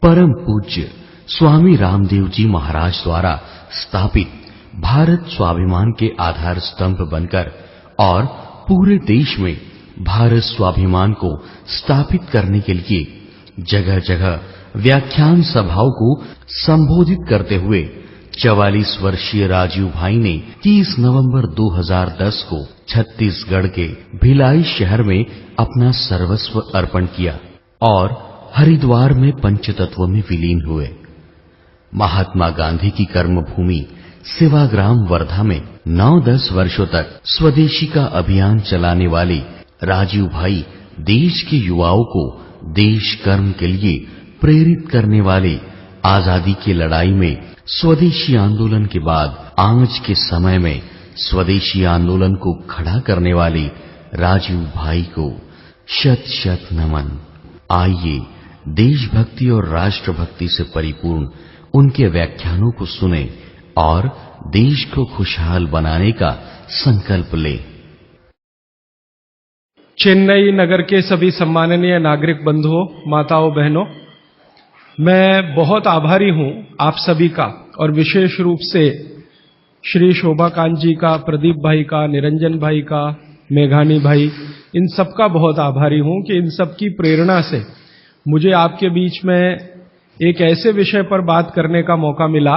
परम पूज्य स्वामी रामदेव जी महाराज द्वारा स्थापित भारत स्वाभिमान के आधार स्तंभ बनकर और पूरे देश में भारत स्वाभिमान को स्थापित करने के लिए जगह जगह व्याख्यान सभाओं को संबोधित करते हुए 44 वर्षीय राजीव भाई ने 30 नवंबर 2010 को छत्तीसगढ़ के भिलाई शहर में अपना सर्वस्व अर्पण किया और हरिद्वार में पंचतत्व में विलीन हुए। महात्मा गांधी की कर्मभूमि सेवाग्राम वर्धा में 9-10 वर्षों तक स्वदेशी का अभियान चलाने वाले राजीव भाई देश के युवाओं को देश कर्म के लिए प्रेरित करने वाले आजादी की लड़ाई में स्वदेशी आंदोलन के बाद आज के समय में स्वदेशी आंदोलन को खड़ा करने वाले राजीव भाई को शत शत नमन। आइए देशभक्ति और राष्ट्रभक्ति से परिपूर्ण उनके व्याख्यानों को सुने और देश को खुशहाल बनाने का संकल्प लें। चेन्नई नगर के सभी सम्माननीय नागरिक बंधुओं, माताओं, बहनों, मैं बहुत आभारी हूं आप सभी का और विशेष रूप से श्री शोभाकांत जी का, प्रदीप भाई का, निरंजन भाई का, मेघानी भाई, इन सब का बहुत आभारी हूं कि इन सब की प्रेरणा से मुझे आपके बीच में एक ऐसे विषय पर बात करने का मौका मिला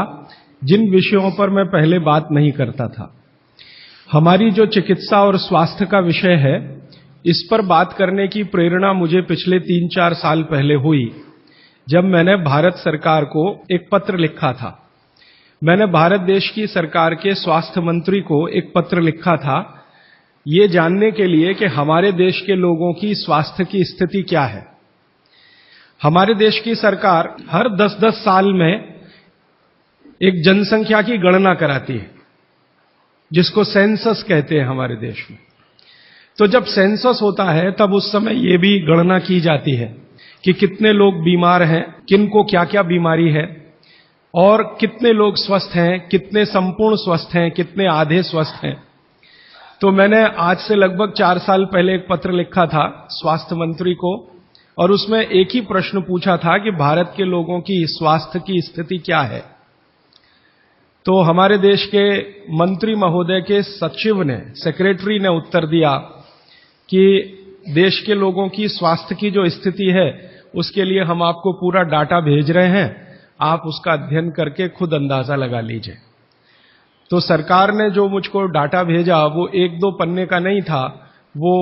जिन विषयों पर मैं पहले बात नहीं करता था। हमारी जो चिकित्सा और स्वास्थ्य का विषय है, इस पर बात करने की प्रेरणा मुझे पिछले 3-4 साल पहले हुई जब मैंने भारत सरकार को एक पत्र लिखा था। मैंने भारत देश की सरकार के स्वास्थ्य मंत्री को एक पत्र लिखा था ये जानने के लिए कि हमारे देश के लोगों की स्वास्थ्य की स्थिति क्या है। हमारे देश की सरकार हर 10-10 साल में एक जनसंख्या की गणना कराती है, जिसको सेंसस कहते हैं हमारे देश में। तो जब सेंसस होता है तब उस समय ये भी गणना की जाती है कि कितने लोग बीमार हैं, किनको क्या क्या बीमारी है और कितने लोग स्वस्थ हैं, कितने संपूर्ण स्वस्थ हैं, कितने आधे स्वस्थ हैं। तो मैंने आज से लगभग 4 साल पहले एक पत्र लिखा था स्वास्थ्य मंत्री को और उसमें एक ही प्रश्न पूछा था कि भारत के लोगों की स्वास्थ्य की स्थिति क्या है। तो हमारे देश के मंत्री महोदय के सचिव ने, सेक्रेटरी ने उत्तर दिया कि देश के लोगों की स्वास्थ्य की जो स्थिति है उसके लिए हम आपको पूरा डाटा भेज रहे हैं, आप उसका अध्ययन करके खुद अंदाजा लगा लीजिए। तो सरकार ने जो मुझको डाटा भेजा वो 1-2 पन्ने का नहीं था, वो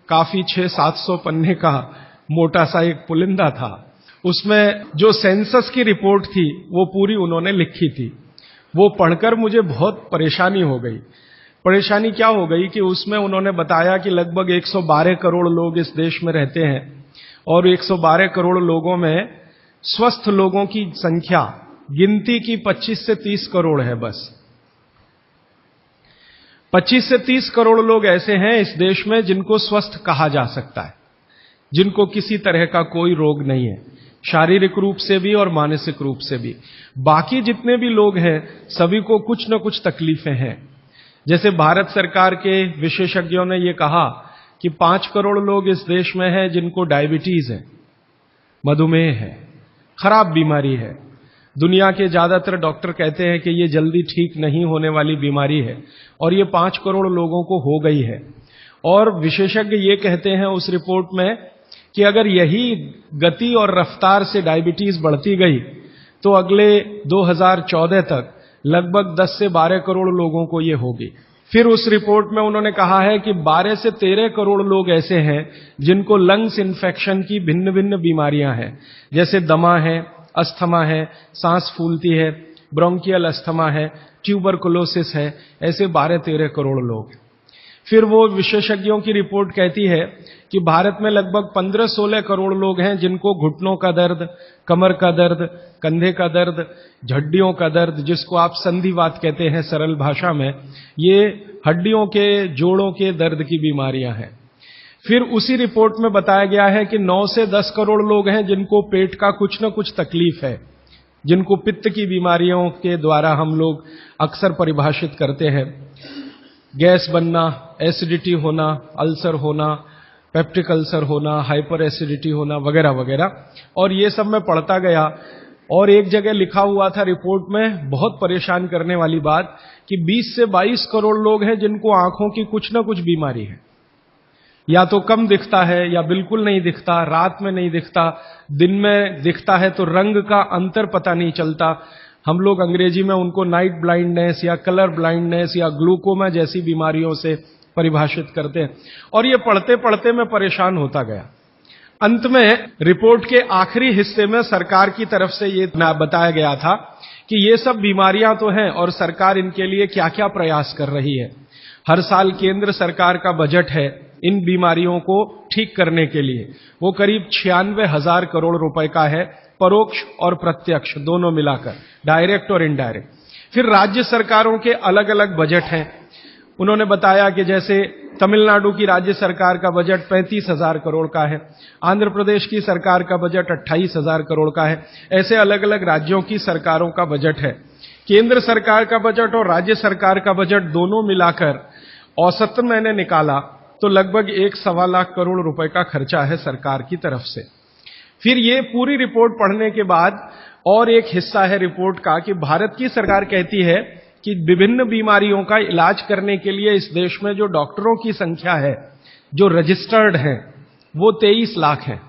काफी 600-700 पन्ने का मोटा सा एक पुलिंदा था। उसमें जो सेंसस की रिपोर्ट थी वो पूरी उन्होंने लिखी थी। वो पढ़कर मुझे बहुत परेशानी हो गई। परेशानी क्या हो गई कि उसमें उन्होंने बताया कि लगभग 112 करोड़ लोग इस देश में रहते हैं और 112 करोड़ लोगों में स्वस्थ लोगों की संख्या गिनती की 25 से 30 करोड़ है। बस 25 से 30 करोड़ लोग ऐसे हैं इस देश में जिनको स्वस्थ कहा जा सकता है, जिनको किसी तरह का कोई रोग नहीं है, शारीरिक रूप से भी और मानसिक रूप से भी। बाकी जितने भी लोग हैं सभी को कुछ न कुछ तकलीफें हैं। जैसे भारत सरकार के विशेषज्ञों ने ये कहा कि 5 करोड़ लोग इस देश में हैं जिनको डायबिटीज है, मधुमेह है, खराब बीमारी है। दुनिया के ज्यादातर डॉक्टर कहते हैं कि ये जल्दी ठीक नहीं होने वाली बीमारी है और ये 5 करोड़ लोगों को हो गई है। और विशेषज्ञ ये कहते हैं उस रिपोर्ट में कि अगर यही गति और रफ्तार से डायबिटीज बढ़ती गई तो अगले 2014 तक लगभग 10 से 12 करोड़ लोगों को ये होगी। फिर उस रिपोर्ट में उन्होंने कहा है कि 12 से 13 करोड़ लोग ऐसे हैं जिनको लंग्स इन्फेक्शन की भिन्न भिन्न बीमारियां हैं, जैसे दमा है, अस्थमा है, सांस फूलती है, ब्रोंकियल अस्थमा है, ट्यूबरकुलोसिस है, ऐसे 12-13 करोड़ लोग। फिर वो विशेषज्ञों की रिपोर्ट कहती है कि भारत में लगभग 15-16 करोड़ लोग हैं जिनको घुटनों का दर्द, कमर का दर्द, कंधे का दर्द, हड्डियों का दर्द, जिसको आप संधिवात कहते हैं सरल भाषा में, ये हड्डियों के, जोड़ों के दर्द की बीमारियां हैं। फिर उसी रिपोर्ट में बताया गया है कि 9 से 10 करोड़ लोग हैं जिनको पेट का कुछ न कुछ तकलीफ है, जिनको पित्त की बीमारियों के द्वारा हम लोग अक्सर परिभाषित करते हैं। गैस बनना, एसिडिटी होना, अल्सर होना, पेप्टिक अल्सर होना, हाइपर एसिडिटी होना वगैरह वगैरह। और ये सब मैं पढ़ता गया और एक जगह लिखा हुआ था रिपोर्ट में, बहुत परेशान करने वाली बात, कि 20 से 22 करोड़ लोग हैं जिनको आंखों की कुछ ना कुछ बीमारी है। या तो कम दिखता है या बिल्कुल नहीं दिखता, रात में नहीं दिखता, दिन में दिखता है तो रंग का अंतर पता नहीं चलता। हम लोग अंग्रेजी में उनको नाइट ब्लाइंडनेस या कलर ब्लाइंडनेस या ग्लूकोमा जैसी बीमारियों से परिभाषित करते हैं। और ये पढ़ते पढ़ते मैं परेशान होता गया। अंत में रिपोर्ट के आखिरी हिस्से में सरकार की तरफ से ये बताया गया था कि ये सब बीमारियां तो हैं और सरकार इनके लिए क्या क्या प्रयास कर रही है। हर साल केंद्र सरकार का बजट है इन बीमारियों को ठीक करने के लिए, वो करीब 96,000 करोड़ रुपए का है, परोक्ष और प्रत्यक्ष दोनों मिलाकर, डायरेक्ट और इनडायरेक्ट। फिर राज्य सरकारों के अलग अलग बजट हैं। उन्होंने बताया कि जैसे तमिलनाडु की राज्य सरकार का बजट 35,000 करोड़ का है, आंध्र प्रदेश की सरकार का बजट 28,000 करोड़ का है। ऐसे अलग अलग राज्यों की सरकारों का बजट है। केंद्र सरकार का बजट और राज्य सरकार का बजट दोनों मिलाकर औसतन मैंने निकाला तो लगभग 1.25 लाख करोड़ रुपए का खर्चा है सरकार की तरफ से। फिर ये पूरी रिपोर्ट पढ़ने के बाद और एक हिस्सा है रिपोर्ट का कि भारत की सरकार कहती है कि विभिन्न बीमारियों का इलाज करने के लिए इस देश में जो डॉक्टरों की संख्या है, जो रजिस्टर्ड हैं, वो 23 लाख है।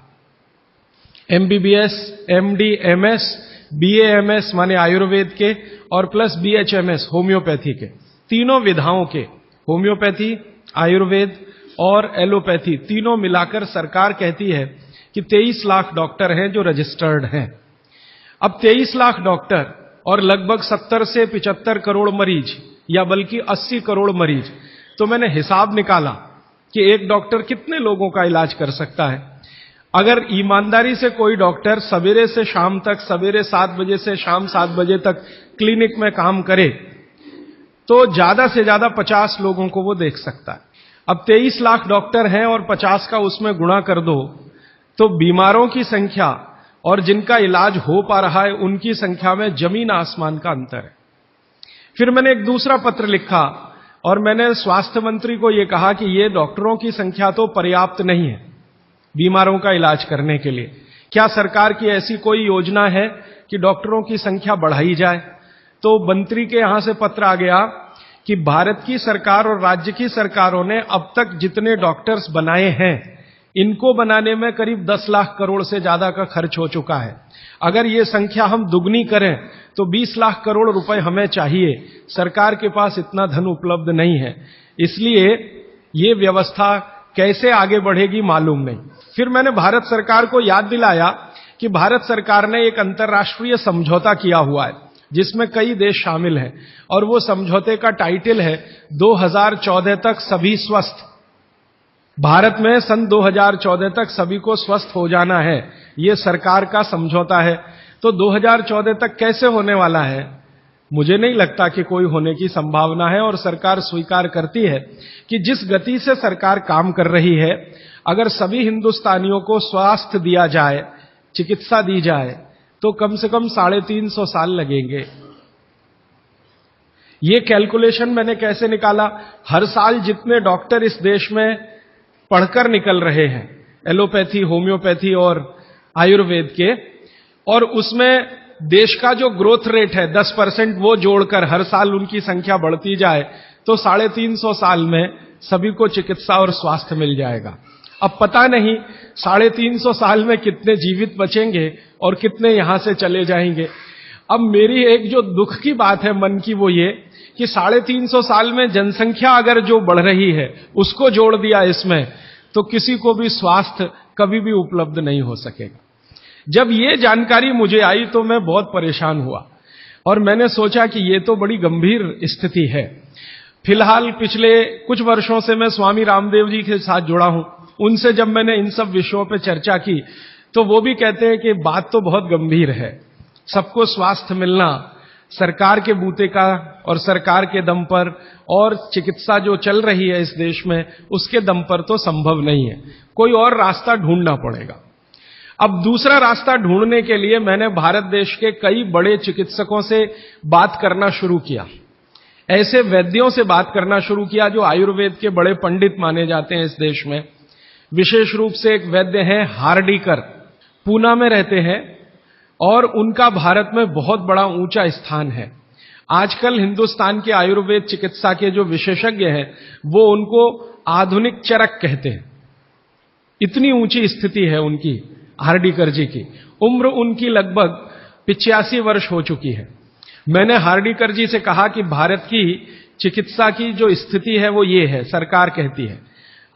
MBBS, MD, MS, BAMS माने आयुर्वेद के और प्लस BHMS होम्योपैथी के, तीनों विधाओं के, होम्योपैथी, आयुर्वेद और एलोपैथी तीनों मिलाकर सरकार कहती है कि 23 लाख डॉक्टर हैं जो रजिस्टर्ड हैं। अब 23 लाख डॉक्टर और लगभग 70 से 75 करोड़ मरीज या बल्कि 80 करोड़ मरीज, तो मैंने हिसाब निकाला कि एक डॉक्टर कितने लोगों का इलाज कर सकता है। अगर ईमानदारी से कोई डॉक्टर सवेरे से शाम तक, सवेरे 7 बजे से शाम 7 बजे तक क्लिनिक में काम करे तो ज्यादा से ज्यादा 50 लोगों को वो देख सकता है। अब 23 लाख डॉक्टर हैं और 50 का उसमें गुणा कर दो तो बीमारों की संख्या और जिनका इलाज हो पा रहा है उनकी संख्या में जमीन आसमान का अंतर है। फिर मैंने एक दूसरा पत्र लिखा और मैंने स्वास्थ्य मंत्री को यह कहा कि ये डॉक्टरों की संख्या तो पर्याप्त नहीं है बीमारों का इलाज करने के लिए। क्या सरकार की ऐसी कोई योजना है कि डॉक्टरों की संख्या बढ़ाई जाए? तो मंत्री के यहां से पत्र आ गया कि भारत की सरकार और राज्य की सरकारों ने अब तक जितने डॉक्टर्स बनाए हैं, इनको बनाने में करीब 10 लाख करोड़ से ज्यादा का खर्च हो चुका है। अगर ये संख्या हम दुगनी करें तो 20 लाख करोड़ रुपए हमें चाहिए। सरकार के पास इतना धन उपलब्ध नहीं है, इसलिए ये व्यवस्था कैसे आगे बढ़ेगी मालूम नहीं। फिर मैंने भारत सरकार को याद दिलाया कि भारत सरकार ने एक अंतर्राष्ट्रीय समझौता किया हुआ है जिसमें कई देश शामिल हैं और वो समझौते का टाइटल है 2014 तक सभी स्वस्थ। भारत में सन 2014 तक सभी को स्वस्थ हो जाना है, ये सरकार का समझौता है। तो 2014 तक कैसे होने वाला है? मुझे नहीं लगता कि कोई होने की संभावना है। और सरकार स्वीकार करती है कि जिस गति से सरकार काम कर रही है, अगर सभी हिंदुस्तानियों को स्वास्थ्य दिया जाए, चिकित्सा दी जाए, तो कम से कम 350 साल लगेंगे। ये कैलकुलेशन मैंने कैसे निकाला? हर साल जितने डॉक्टर इस देश में पढ़कर निकल रहे हैं, एलोपैथी, होम्योपैथी और आयुर्वेद के, और उसमें देश का जो ग्रोथ रेट है 10% वो जोड़कर हर साल उनकी संख्या बढ़ती जाए तो 350 साल में सभी को चिकित्सा और स्वास्थ्य मिल जाएगा। अब पता नहीं 350 साल में कितने जीवित बचेंगे और कितने यहां से चले जाएंगे। अब मेरी एक जो दुख की बात है मन की, वो ये कि 350 साल में जनसंख्या अगर जो बढ़ रही है उसको जोड़ दिया इसमें, तो किसी को भी स्वास्थ्य कभी भी उपलब्ध नहीं हो सकेगा। जब ये जानकारी मुझे आई तो मैं बहुत परेशान हुआ और मैंने सोचा कि ये तो बड़ी गंभीर स्थिति है। फिलहाल पिछले कुछ वर्षों से मैं स्वामी रामदेव जी के साथ जुड़ा हूं। उनसे जब मैंने इन सब विषयों पर चर्चा की तो वो भी कहते हैं कि बात तो बहुत गंभीर है, सबको स्वास्थ्य मिलना सरकार के बूते का और सरकार के दम पर और चिकित्सा जो चल रही है इस देश में उसके दम पर तो संभव नहीं है, कोई और रास्ता ढूंढना पड़ेगा। अब दूसरा रास्ता ढूंढने के लिए मैंने भारत देश के कई बड़े चिकित्सकों से बात करना शुरू किया, ऐसे वैद्यों से बात करना शुरू किया जो आयुर्वेद के बड़े पंडित माने जाते हैं इस देश में। विशेष रूप से एक वैद्य हैं हार्डीकर, पूना में रहते हैं और उनका भारत में बहुत बड़ा ऊंचा स्थान है। आजकल हिंदुस्तान के आयुर्वेद चिकित्सा के जो विशेषज्ञ हैं वो उनको आधुनिक चरक कहते हैं। इतनी ऊंची स्थिति है उनकी, हार्डीकर जी की। उम्र उनकी लगभग 85 वर्ष हो चुकी है। मैंने हार्डीकर जी से कहा कि भारत की चिकित्सा की जो स्थिति है वो ये है, सरकार कहती है,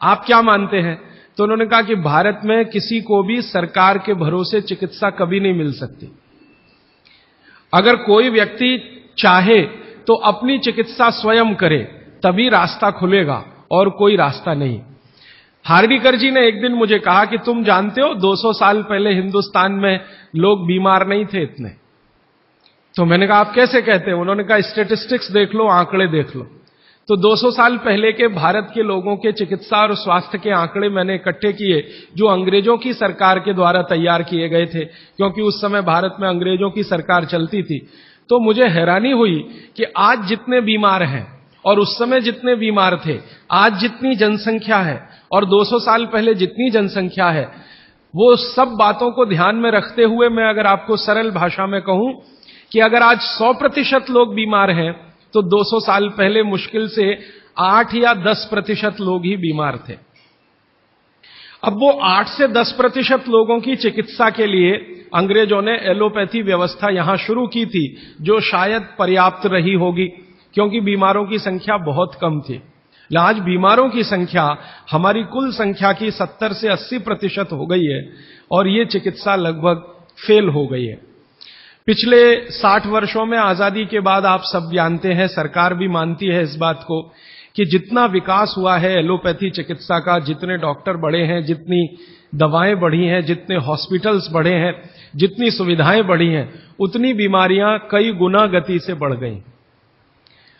आप क्या मानते हैं? तो उन्होंने कहा कि भारत में किसी को भी सरकार के भरोसे चिकित्सा कभी नहीं मिल सकती। अगर कोई व्यक्ति चाहे तो अपनी चिकित्सा स्वयं करे, तभी रास्ता खुलेगा और कोई रास्ता नहीं। हार्डीकर जी ने एक दिन मुझे कहा कि तुम जानते हो 200 साल पहले हिंदुस्तान में लोग बीमार नहीं थे इतने। तो मैंने कहा आप कैसे कहते हैं? उन्होंने कहा स्टैटिस्टिक्स देख लो, आंकड़े देख लो। तो 200 साल पहले के भारत के लोगों के चिकित्सा और स्वास्थ्य के आंकड़े मैंने इकट्ठे किए, जो अंग्रेजों की सरकार के द्वारा तैयार किए गए थे, क्योंकि उस समय भारत में अंग्रेजों की सरकार चलती थी। तो मुझे हैरानी हुई कि आज जितने बीमार हैं और उस समय जितने बीमार थे, आज जितनी जनसंख्या है और 200 साल पहले जितनी जनसंख्या है, वो सब बातों को ध्यान में रखते हुए मैं अगर आपको सरल भाषा में कहूं कि अगर आज 100% लोग बीमार हैं तो 200 साल पहले मुश्किल से 8 या 10% लोग ही बीमार थे। अब वो 8 से 10% लोगों की चिकित्सा के लिए अंग्रेजों ने एलोपैथी व्यवस्था यहां शुरू की थी, जो शायद पर्याप्त रही होगी, क्योंकि बीमारों की संख्या बहुत कम थी। आज बीमारों की संख्या हमारी कुल संख्या की 70 से 80% हो गई है और ये चिकित्सा लगभग फेल हो गई है। पिछले 60 वर्षों में आजादी के बाद आप सब जानते हैं, सरकार भी मानती है इस बात को कि जितना विकास हुआ है एलोपैथी चिकित्सा का, जितने डॉक्टर बढ़े हैं, जितनी दवाएं बढ़ी हैं, जितने हॉस्पिटल्स बढ़े हैं, जितनी सुविधाएं बढ़ी हैं, उतनी बीमारियां कई गुना गति से बढ़ गई।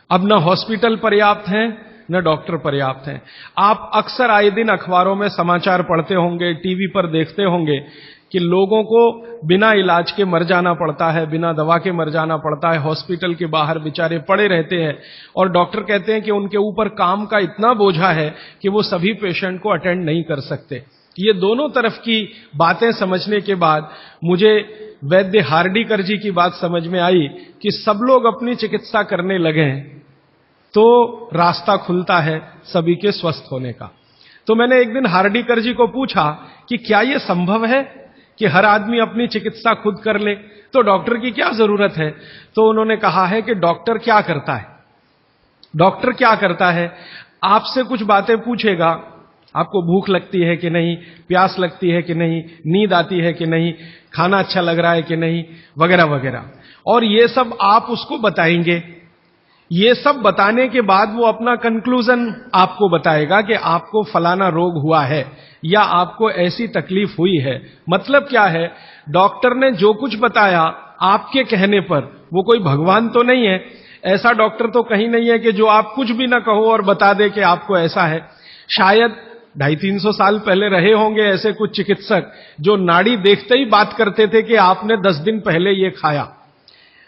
अब न हॉस्पिटल पर्याप्त हैं, न डॉक्टर पर्याप्त हैं। आप अक्सर आए दिन अखबारों में समाचार पढ़ते होंगे, टीवी पर देखते होंगे कि लोगों को बिना इलाज के मर जाना पड़ता है, बिना दवा के मर जाना पड़ता है, हॉस्पिटल के बाहर बेचारे पड़े रहते हैं और डॉक्टर कहते हैं कि उनके ऊपर काम का इतना बोझा है कि वो सभी पेशेंट को अटेंड नहीं कर सकते। ये दोनों तरफ की बातें समझने के बाद मुझे वैद्य हार्डीकर जी की बात समझ में आई कि सब लोग अपनी चिकित्सा करने लगे तो रास्ता खुलता है सभी के स्वस्थ होने का। तो मैंने एक दिन हार्डीकर जी को पूछा कि क्या यह संभव है कि हर आदमी अपनी चिकित्सा खुद कर ले, तो डॉक्टर की क्या जरूरत है? तो उन्होंने कहा है कि डॉक्टर क्या करता है, डॉक्टर क्या करता है, आपसे कुछ बातें पूछेगा, आपको भूख लगती है कि नहीं, प्यास लगती है कि नहीं, नींद आती है कि नहीं, खाना अच्छा लग रहा है कि नहीं, वगैरह वगैरह, और ये सब आप उसको बताएंगे। ये सब बताने के बाद वो अपना कंक्लूजन आपको बताएगा कि आपको फलाना रोग हुआ है या आपको ऐसी तकलीफ हुई है। मतलब क्या है, डॉक्टर ने जो कुछ बताया आपके कहने पर, वो कोई भगवान तो नहीं है, ऐसा डॉक्टर तो कहीं नहीं है कि जो आप कुछ भी ना कहो और बता दे कि आपको ऐसा है। शायद 250-300 साल पहले रहे होंगे ऐसे कुछ चिकित्सक जो नाड़ी देखते ही बात करते थे कि आपने 10 दिन पहले ये खाया।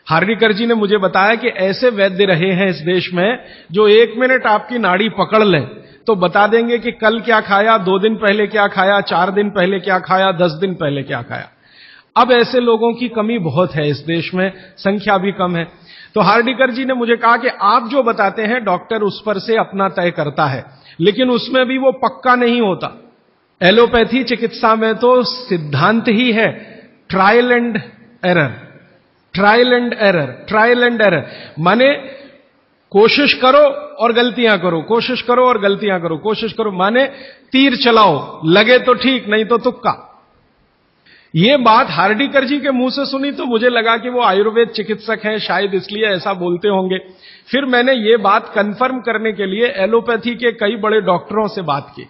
हार्डीकर जी ने मुझे बताया कि ऐसे वैद्य रहे हैं इस देश में जो 1 मिनट आपकी नाड़ी पकड़ लें तो बता देंगे कि कल क्या खाया, 2 दिन पहले क्या खाया, 4 दिन पहले क्या खाया, 10 दिन पहले क्या खाया। अब ऐसे लोगों की कमी बहुत है इस देश में, संख्या भी कम है। तो हार्डीकर जी ने मुझे कहा कि आप जो बताते हैं डॉक्टर उस पर से अपना तय करता है, लेकिन उसमें भी वो पक्का नहीं होता। एलोपैथी चिकित्सा में तो सिद्धांत ही है trial and error, trial and error, trial and error, माने कोशिश करो और गलतियां करो, कोशिश करो और गलतियां करो, कोशिश करो, माने तीर चलाओ, लगे तो ठीक, नहीं तो तुक्का। ये बात हार्डीकर जी के मुंह से सुनी तो मुझे लगा कि वो आयुर्वेद चिकित्सक हैं, शायद इसलिए ऐसा बोलते होंगे। फिर मैंने ये बात कंफर्म करने के लिए एलोपैथी के कई बड़े डॉक्टरों से बात की,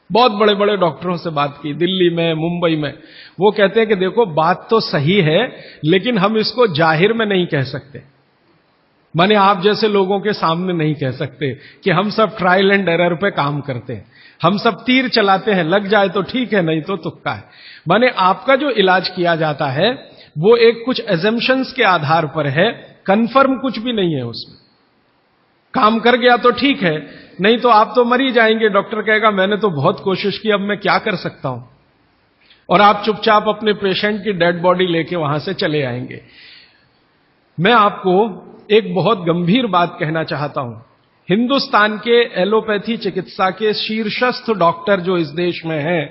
बहुत बड़े बड़े डॉक्टरों से बात की, दिल्ली में, मुंबई में। वो कहते हैं कि देखो बात तो सही है, लेकिन हम इसको जाहिर में नहीं कह सकते, माने आप जैसे लोगों के सामने नहीं कह सकते कि हम सब ट्रायल एंड एरर पे काम करते हैं, हम सब तीर चलाते हैं, लग जाए तो ठीक है, नहीं तो तुक्का है। माने आपका जो इलाज किया जाता है वो एक कुछ एजम्पशंस के आधार पर है, कंफर्म कुछ भी नहीं है उसमें। काम कर गया तो ठीक है, नहीं तो आप तो मर ही जाएंगे। डॉक्टर कहेगा मैंने तो बहुत कोशिश की, अब मैं क्या कर सकता हूं, और आप चुपचाप अपने पेशेंट की डेड बॉडी लेके वहां से चले आएंगे। मैं आपको एक बहुत गंभीर बात कहना चाहता हूं। हिंदुस्तान के एलोपैथी चिकित्सा के शीर्षस्थ डॉक्टर जो इस देश में हैं,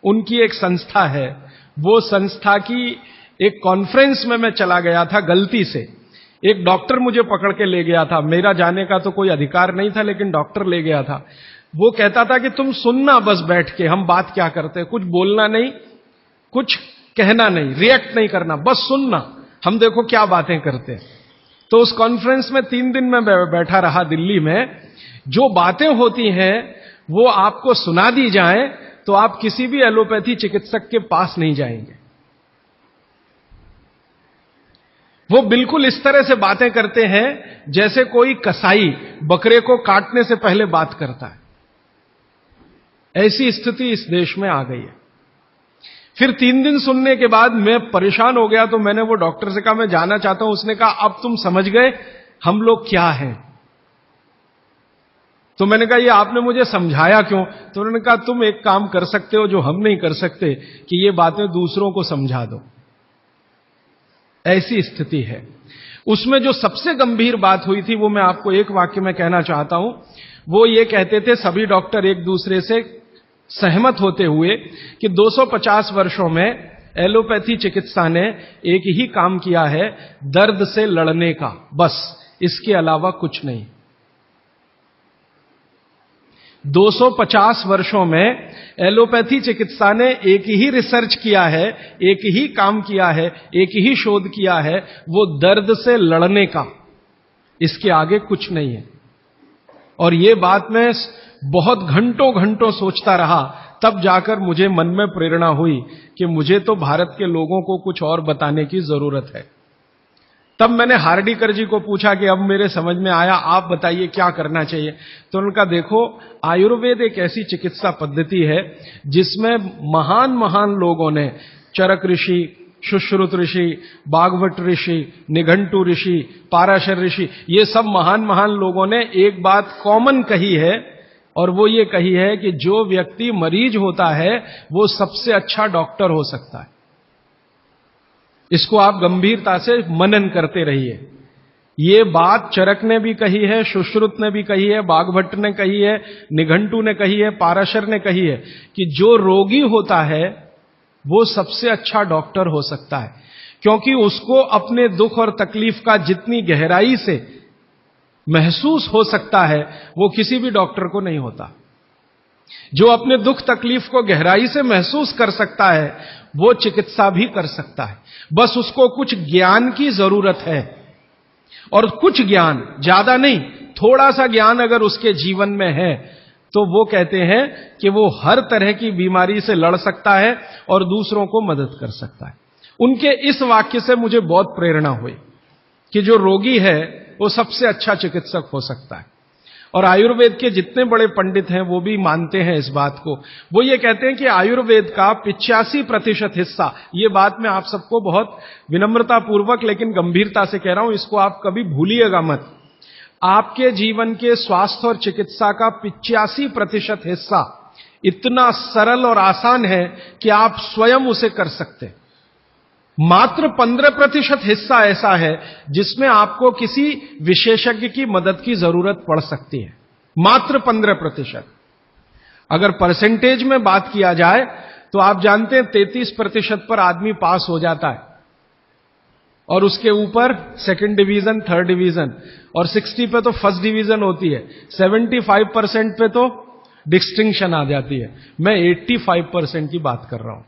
उनकी एक संस्था है। वो संस्था की एक कॉन्फ्रेंस में मैं चला गया था गलती से। एक डॉक्टर मुझे पकड़ के ले गया था, मेरा जाने का तो कोई अधिकार नहीं था, लेकिन डॉक्टर ले गया था। वो कहता था कि तुम सुनना बस बैठ के, हम बात क्या करते हैं, कुछ बोलना नहीं, कुछ कहना नहीं, रिएक्ट नहीं करना, बस सुनना, हम देखो क्या बातें करते हैं। तो उस कॉन्फ्रेंस में 3 दिन में बैठा रहा दिल्ली में। जो बातें होती हैं वो आपको सुना दी जाए तो आप किसी भी एलोपैथी चिकित्सक के पास नहीं जाएंगे। वो बिल्कुल इस तरह से बातें करते हैं जैसे कोई कसाई बकरे को काटने से पहले बात करता है। ऐसी स्थिति इस देश में आ गई है। फिर 3 दिन सुनने के बाद मैं परेशान हो गया, तो मैंने वो डॉक्टर से कहा मैं जाना चाहता हूं। उसने कहा अब तुम समझ गए हम लोग क्या हैं। तो मैंने कहा ये आपने मुझे समझाया क्यों? तो उन्होंने कहा तुम एक काम कर सकते हो जो हम नहीं कर सकते, कि ये बातें दूसरों को समझा दो। ऐसी स्थिति है। उसमें जो सबसे गंभीर बात हुई थी वो मैं आपको एक वाक्य में कहना चाहता हूं। वो ये कहते थे सभी डॉक्टर एक दूसरे से सहमत होते हुए कि 250 वर्षों में एलोपैथी चिकित्सा ने एक ही काम किया है, दर्द से लड़ने का, बस, इसके अलावा कुछ नहीं। 250 वर्षों में एलोपैथी चिकित्सा ने एक ही रिसर्च किया है, एक ही काम किया है, एक ही शोध किया है, वो दर्द से लड़ने का, इसके आगे कुछ नहीं है। और ये बात मैं बहुत घंटों घंटों सोचता रहा, तब जाकर मुझे मन में प्रेरणा हुई कि मुझे तो भारत के लोगों को कुछ और बताने की जरूरत है। तब मैंने हार्डीकर जी को पूछा कि अब मेरे समझ में आया, आप बताइए क्या करना चाहिए। तो उनका देखो, आयुर्वेद एक ऐसी चिकित्सा पद्धति है जिसमें महान महान लोगों ने, चरक ऋषि, सुश्रुत ऋषि, बागवट ऋषि, निघंटु ऋषि, पाराशर ऋषि, ये सब महान महान लोगों ने एक बात कॉमन कही है, और वो ये कही है कि जो व्यक्ति मरीज होता है वो सबसे अच्छा डॉक्टर हो सकता है। इसको आप गंभीरता से मनन करते रहिए। ये बात चरक ने भी कही है, सुश्रुत ने भी कही है, बागभट्ट ने कही है, निघंटु ने कही है, पाराशर ने कही है कि जो रोगी होता है वो सबसे अच्छा डॉक्टर हो सकता है, क्योंकि उसको अपने दुख और तकलीफ का जितनी गहराई से महसूस हो सकता है वो किसी भी डॉक्टर को नहीं होता। जो अपने दुख तकलीफ को गहराई से महसूस कर सकता है वो चिकित्सा भी कर सकता है, बस उसको कुछ ज्ञान की जरूरत है। और कुछ ज्ञान, ज्यादा नहीं, थोड़ा सा ज्ञान अगर उसके जीवन में है तो वो कहते हैं कि वो हर तरह की बीमारी से लड़ सकता है और दूसरों को मदद कर सकता है। उनके इस वाक्य से मुझे बहुत प्रेरणा हुई कि जो रोगी है वो सबसे अच्छा चिकित्सक हो सकता है। और आयुर्वेद के जितने बड़े पंडित हैं वो भी मानते हैं इस बात को। वो ये कहते हैं कि आयुर्वेद का 85% हिस्सा, ये बात मैं आप सबको बहुत विनम्रता पूर्वक लेकिन गंभीरता से कह रहा हूं, इसको आप कभी भूलिएगा मत। आपके जीवन के स्वास्थ्य और चिकित्सा का 85% हिस्सा इतना सरल और आसान है कि आप स्वयं उसे कर सकते हैं। मात्र 15% हिस्सा ऐसा है जिसमें आपको किसी विशेषज्ञ की मदद की जरूरत पड़ सकती है। मात्र 15%। अगर परसेंटेज में बात किया जाए तो आप जानते हैं 33% पर आदमी पास हो जाता है, और उसके ऊपर सेकंड डिवीजन, थर्ड डिवीजन, और 60 पे तो फर्स्ट डिवीजन होती है, 75% पे तो डिस्टिंक्शन आ जाती है। मैं 85% की बात कर रहा हूं।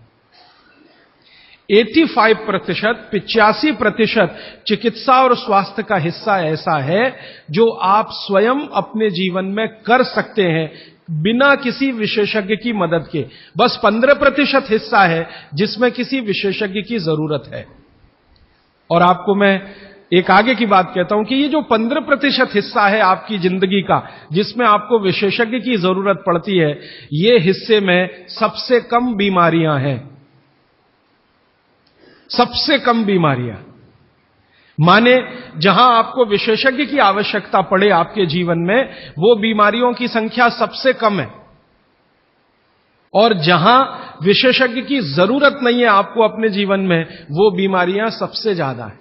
85%, 85% चिकित्सा और स्वास्थ्य का हिस्सा ऐसा है जो आप स्वयं अपने जीवन में कर सकते हैं बिना किसी विशेषज्ञ की मदद के। बस 15% हिस्सा है जिसमें किसी विशेषज्ञ की जरूरत है। और आपको मैं एक आगे की बात कहता हूं कि ये जो 15% हिस्सा है आपकी जिंदगी का जिसमें आपको विशेषज्ञ की जरूरत पड़ती है, ये हिस्से में सबसे कम बीमारियां हैं, सबसे कम बीमारियां। माने जहां आपको विशेषज्ञ की आवश्यकता पड़े आपके जीवन में, वो बीमारियों की संख्या सबसे कम है, और जहां विशेषज्ञ की जरूरत नहीं है आपको अपने जीवन में, वो बीमारियां सबसे ज्यादा है।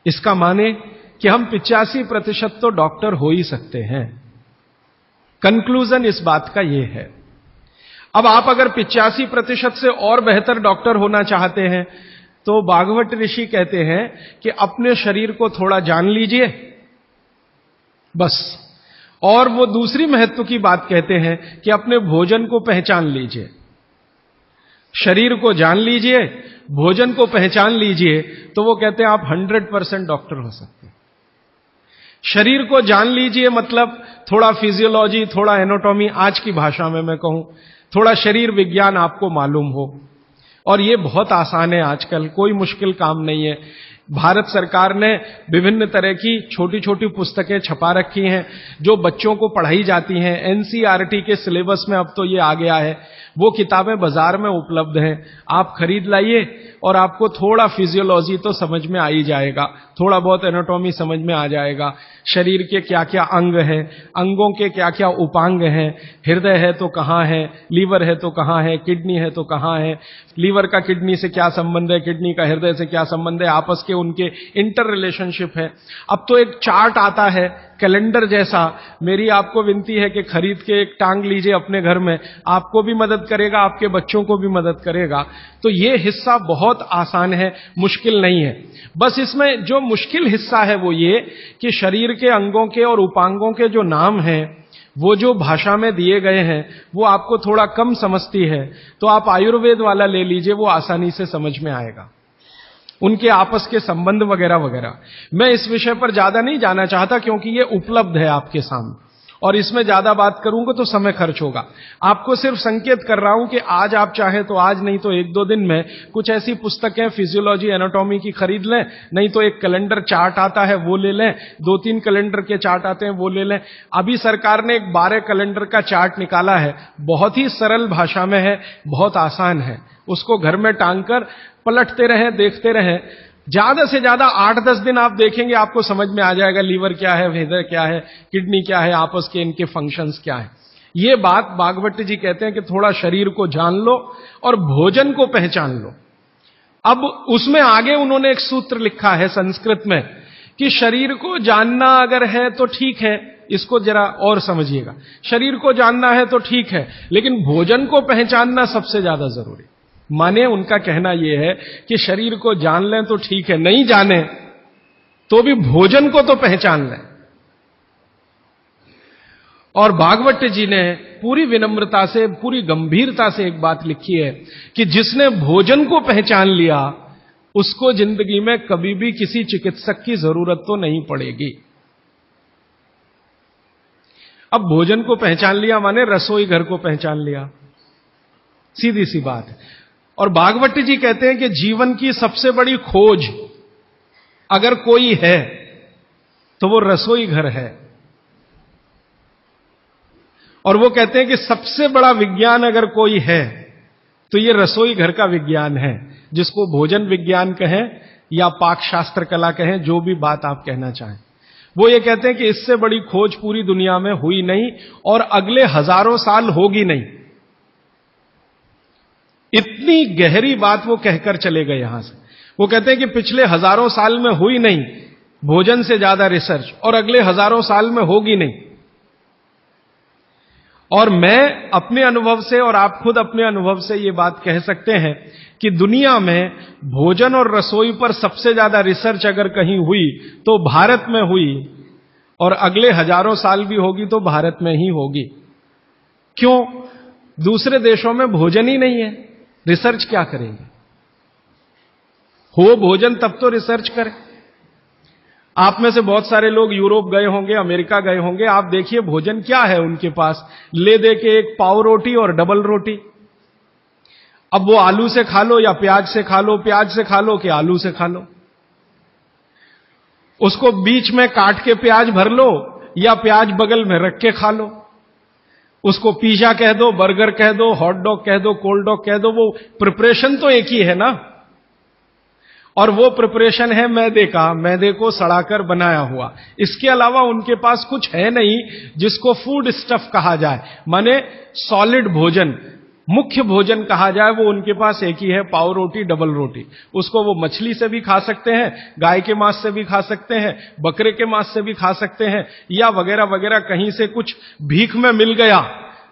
इसका माने कि हम 85% तो डॉक्टर हो ही सकते हैं। कंक्लूजन इस बात का यह है। अब आप अगर 85% से और बेहतर डॉक्टर होना चाहते हैं, तो भागवत ऋषि कहते हैं कि अपने शरीर को थोड़ा जान लीजिए, बस। और वो दूसरी महत्व की बात कहते हैं कि अपने भोजन को पहचान लीजिए। शरीर को जान लीजिए, भोजन को पहचान लीजिए, तो वो कहते हैं आप 100% डॉक्टर हो सकते हैं। शरीर को जान लीजिए मतलब थोड़ा फिजियोलॉजी, थोड़ा एनाटॉमी, आज की भाषा में मैं कहूं थोड़ा शरीर विज्ञान आपको मालूम हो, और ये बहुत आसान है आजकल, कोई मुश्किल काम नहीं है। भारत सरकार ने विभिन्न तरह की छोटी छोटी पुस्तकें छपा रखी हैं जो बच्चों को पढ़ाई जाती हैं। एनसीईआरटी के सिलेबस में अब तो ये आ गया है। वो किताबें बाजार में उपलब्ध हैं, आप खरीद लाइए और आपको थोड़ा फिजियोलॉजी तो समझ में आ ही जाएगा, थोड़ा बहुत एनाटॉमी समझ में आ जाएगा। शरीर के क्या क्या अंग हैं, अंगों के क्या क्या उपांग हैं, हृदय है तो कहाँ है, लीवर है तो कहाँ है, किडनी है तो कहाँ है, लीवर का किडनी से क्या संबंध है, किडनी का हृदय से क्या संबंध है, आपस के उनके इंटर रिलेशनशिप है। अब तो एक चार्ट आता है कैलेंडर जैसा, मेरी आपको विनती है कि खरीद के एक टांग लीजिए अपने घर में, आपको भी मदद करेगा, आपके बच्चों को भी मदद करेगा। तो ये हिस्सा बहुत आसान है, मुश्किल नहीं है। बस इसमें जो मुश्किल हिस्सा है वो ये कि शरीर के अंगों के और उपांगों के जो नाम हैं, वो जो भाषा में दिए गए हैं, वो आपको थोड़ा कम समझती है। तो आप आयुर्वेद वाला ले लीजिए, वो आसानी से समझ में आएगा, उनके आपस के संबंध वगैरह वगैरह। मैं इस विषय पर ज्यादा नहीं जाना चाहता क्योंकि ये उपलब्ध है आपके सामने, और इसमें ज्यादा बात करूंगा तो समय खर्च होगा। आपको सिर्फ संकेत कर रहा हूं कि आज आप चाहें तो आज, नहीं तो एक दो दिन में कुछ ऐसी पुस्तकें फिजियोलॉजी एनाटॉमी की खरीद लें, नहीं तो एक कैलेंडर चार्ट आता है वो ले लें, 2-3 कैलेंडर के चार्ट आते हैं वो ले लें। अभी सरकार ने एक 12 कैलेंडर का चार्ट निकाला है, बहुत ही सरल भाषा में है, बहुत आसान है। उसको घर में टांग कर पलटते रहें, देखते रहें। ज्यादा से ज्यादा 8-10 दिन आप देखेंगे, आपको समझ में आ जाएगा लीवर क्या है, हृदय क्या है, किडनी क्या है, आपस के इनके फंक्शंस क्या है। ये बात भागवत जी कहते हैं कि थोड़ा शरीर को जान लो और भोजन को पहचान लो। अब उसमें आगे उन्होंने एक सूत्र लिखा है संस्कृत में कि शरीर को जानना अगर है तो ठीक है, इसको जरा और समझिएगा। शरीर को जानना है तो ठीक है, लेकिन भोजन को पहचानना सबसे ज्यादा जरूरी। माने उनका कहना यह है कि शरीर को जान लें तो ठीक है, नहीं जाने तो भी भोजन को तो पहचान लें। और भागवत जी ने पूरी विनम्रता से, पूरी गंभीरता से एक बात लिखी है कि जिसने भोजन को पहचान लिया उसको जिंदगी में कभी भी किसी चिकित्सक की जरूरत तो नहीं पड़ेगी। अब भोजन को पहचान लिया माने रसोई घर को पहचान लिया, सीधी सी बात है। और भागवत जी कहते हैं कि जीवन की सबसे बड़ी खोज अगर कोई है तो वो रसोई घर है। और वो कहते हैं कि सबसे बड़ा विज्ञान अगर कोई है तो ये रसोई घर का विज्ञान है, जिसको भोजन विज्ञान कहें या पाक शास्त्र कला कहें, जो भी बात आप कहना चाहें। वो ये कहते हैं कि इससे बड़ी खोज पूरी दुनिया में हुई नहीं और अगले हजारों साल होगी नहीं। इतनी गहरी बात वो कहकर चले गए यहां से। वो कहते हैं कि पिछले हजारों साल में हुई नहीं भोजन से ज्यादा रिसर्च, और अगले हजारों साल में होगी नहीं। और मैं अपने अनुभव से और आप खुद अपने अनुभव से ये बात कह सकते हैं कि दुनिया में भोजन और रसोई पर सबसे ज्यादा रिसर्च अगर कहीं हुई तो भारत में हुई, और अगले हजारों साल भी होगी तो भारत में ही होगी। क्यों? दूसरे देशों में भोजन ही नहीं है, रिसर्च क्या करेंगे? हो भोजन तब तो रिसर्च करें। आप में से बहुत सारे लोग यूरोप गए होंगे, अमेरिका गए होंगे, आप देखिए भोजन क्या है उनके पास, ले दे के एक पाव रोटी और डबल रोटी। अब वो आलू से खा लो या प्याज से खा लो, प्याज से खा लो कि आलू से खा लो, उसको बीच में काट के प्याज भर लो या प्याज बगल में रख के खा लो। उसको पिज्जा कह दो, बर्गर कह दो, हॉट डॉग कह दो, कोल्ड डॉग कह दो, वो प्रिपरेशन तो एक ही है ना। और वो प्रिपरेशन है मैदे का, मैदे को सड़ाकर बनाया हुआ। इसके अलावा उनके पास कुछ है नहीं जिसको फूड स्टफ कहा जाए, माने सॉलिड भोजन, मुख्य भोजन कहा जाए, वो उनके पास एक ही है, पाव रोटी, डबल रोटी। उसको वो मछली से भी खा सकते हैं, गाय के मांस से भी खा सकते हैं, बकरे के मांस से भी खा सकते हैं, या वगैरह वगैरह कहीं से कुछ भीख में मिल गया,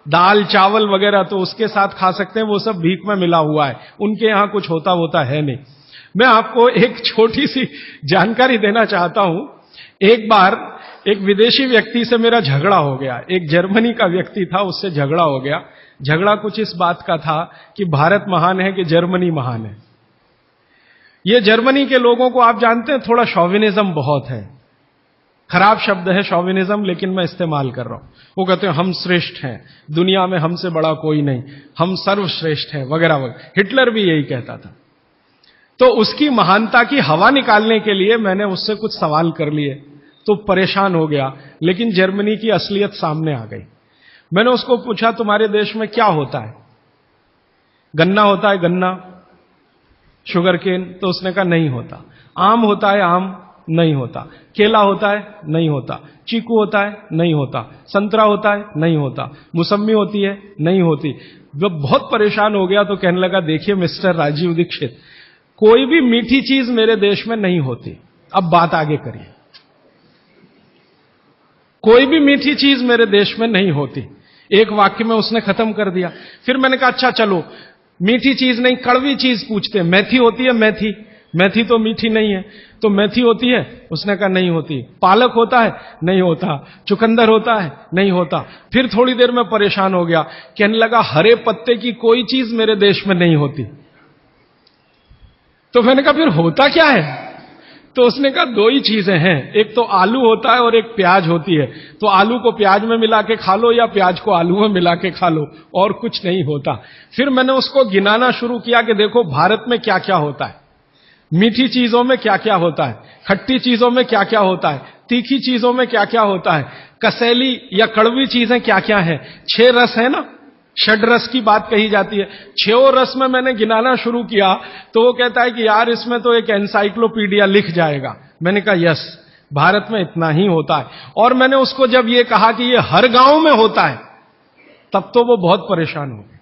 दाल चावल वगैरह, तो उसके साथ खा सकते हैं, वो सब भीख में मिला हुआ है, उनके यहां कुछ होता है नहीं। मैं आपको एक छोटी सी जानकारी देना चाहता हूं। एक बार एक विदेशी व्यक्ति से मेरा झगड़ा हो गया, एक जर्मनी का व्यक्ति था, उससे झगड़ा हो गया। झगड़ा कुछ इस बात का था कि भारत महान है कि जर्मनी महान है। ये जर्मनी के लोगों को आप जानते हैं, थोड़ा शॉविनिज्म बहुत है। खराब शब्द है शॉविनिज्म, लेकिन मैं इस्तेमाल कर रहा हूं। वो कहते हैं हम श्रेष्ठ हैं, दुनिया में हमसे बड़ा कोई नहीं, हम सर्वश्रेष्ठ हैं, वगैरह वगैरह। हिटलर भी यही कहता था। तो उसकी महानता की हवा निकालने के लिए मैंने उससे कुछ सवाल कर लिए, तो परेशान हो गया, लेकिन जर्मनी की असलियत सामने आ गई। मैंने उसको पूछा तुम्हारे देश में क्या होता है? गन्ना होता है, गन्ना, शुगर केन? तो उसने कहा नहीं होता। आम होता है? आम नहीं होता। केला होता है? नहीं होता। चीकू होता है? नहीं होता। संतरा होता है? नहीं होता। मौसम्मी होती है? नहीं होती। जब बहुत परेशान हो गया तो कहने लगा देखिए मिस्टर राजीव दीक्षित, कोई भी मीठी चीज मेरे देश में नहीं होती। अब बात आगे करिए। कोई भी मीठी चीज मेरे देश में नहीं होती। एक वाक्य में उसने खत्म कर दिया। फिर मैंने कहा अच्छा चलो, मीठी चीज नहीं, कड़वी चीज पूछते हैं। मेथी होती है? मेथी? मेथी तो मीठी नहीं है, तो मेथी होती है? उसने कहा नहीं होती। पालक होता है? नहीं होता। चुकंदर होता है? नहीं होता। फिर थोड़ी देर में परेशान हो गया, कहने लगा हरे पत्ते की कोई चीज मेरे देश में नहीं होती। तो मैंने कहा फिर होता क्या है? तो उसने कहा दो ही चीजें हैं, एक तो आलू होता है और एक प्याज होती है। तो आलू को प्याज में मिला के खा लो या प्याज को आलू में मिला के खा लो, और कुछ नहीं होता। फिर मैंने उसको गिनाना शुरू किया कि देखो भारत में क्या क्या होता है, मीठी चीजों में क्या क्या होता है, खट्टी चीजों में क्या क्या होता है, तीखी चीजों में क्या क्या होता है, कसैली या कड़वी चीजें क्या क्या है। 6 रस है ना, षड रस की बात कही जाती है। 6 रस में मैंने गिनाना शुरू किया तो वो कहता है कि यार इसमें तो एक एनसाइक्लोपीडिया लिख जाएगा। मैंने कहा यस, भारत में इतना ही होता है। और मैंने उसको जब ये कहा कि ये हर गांव में होता है, तब तो वो बहुत परेशान हो गए।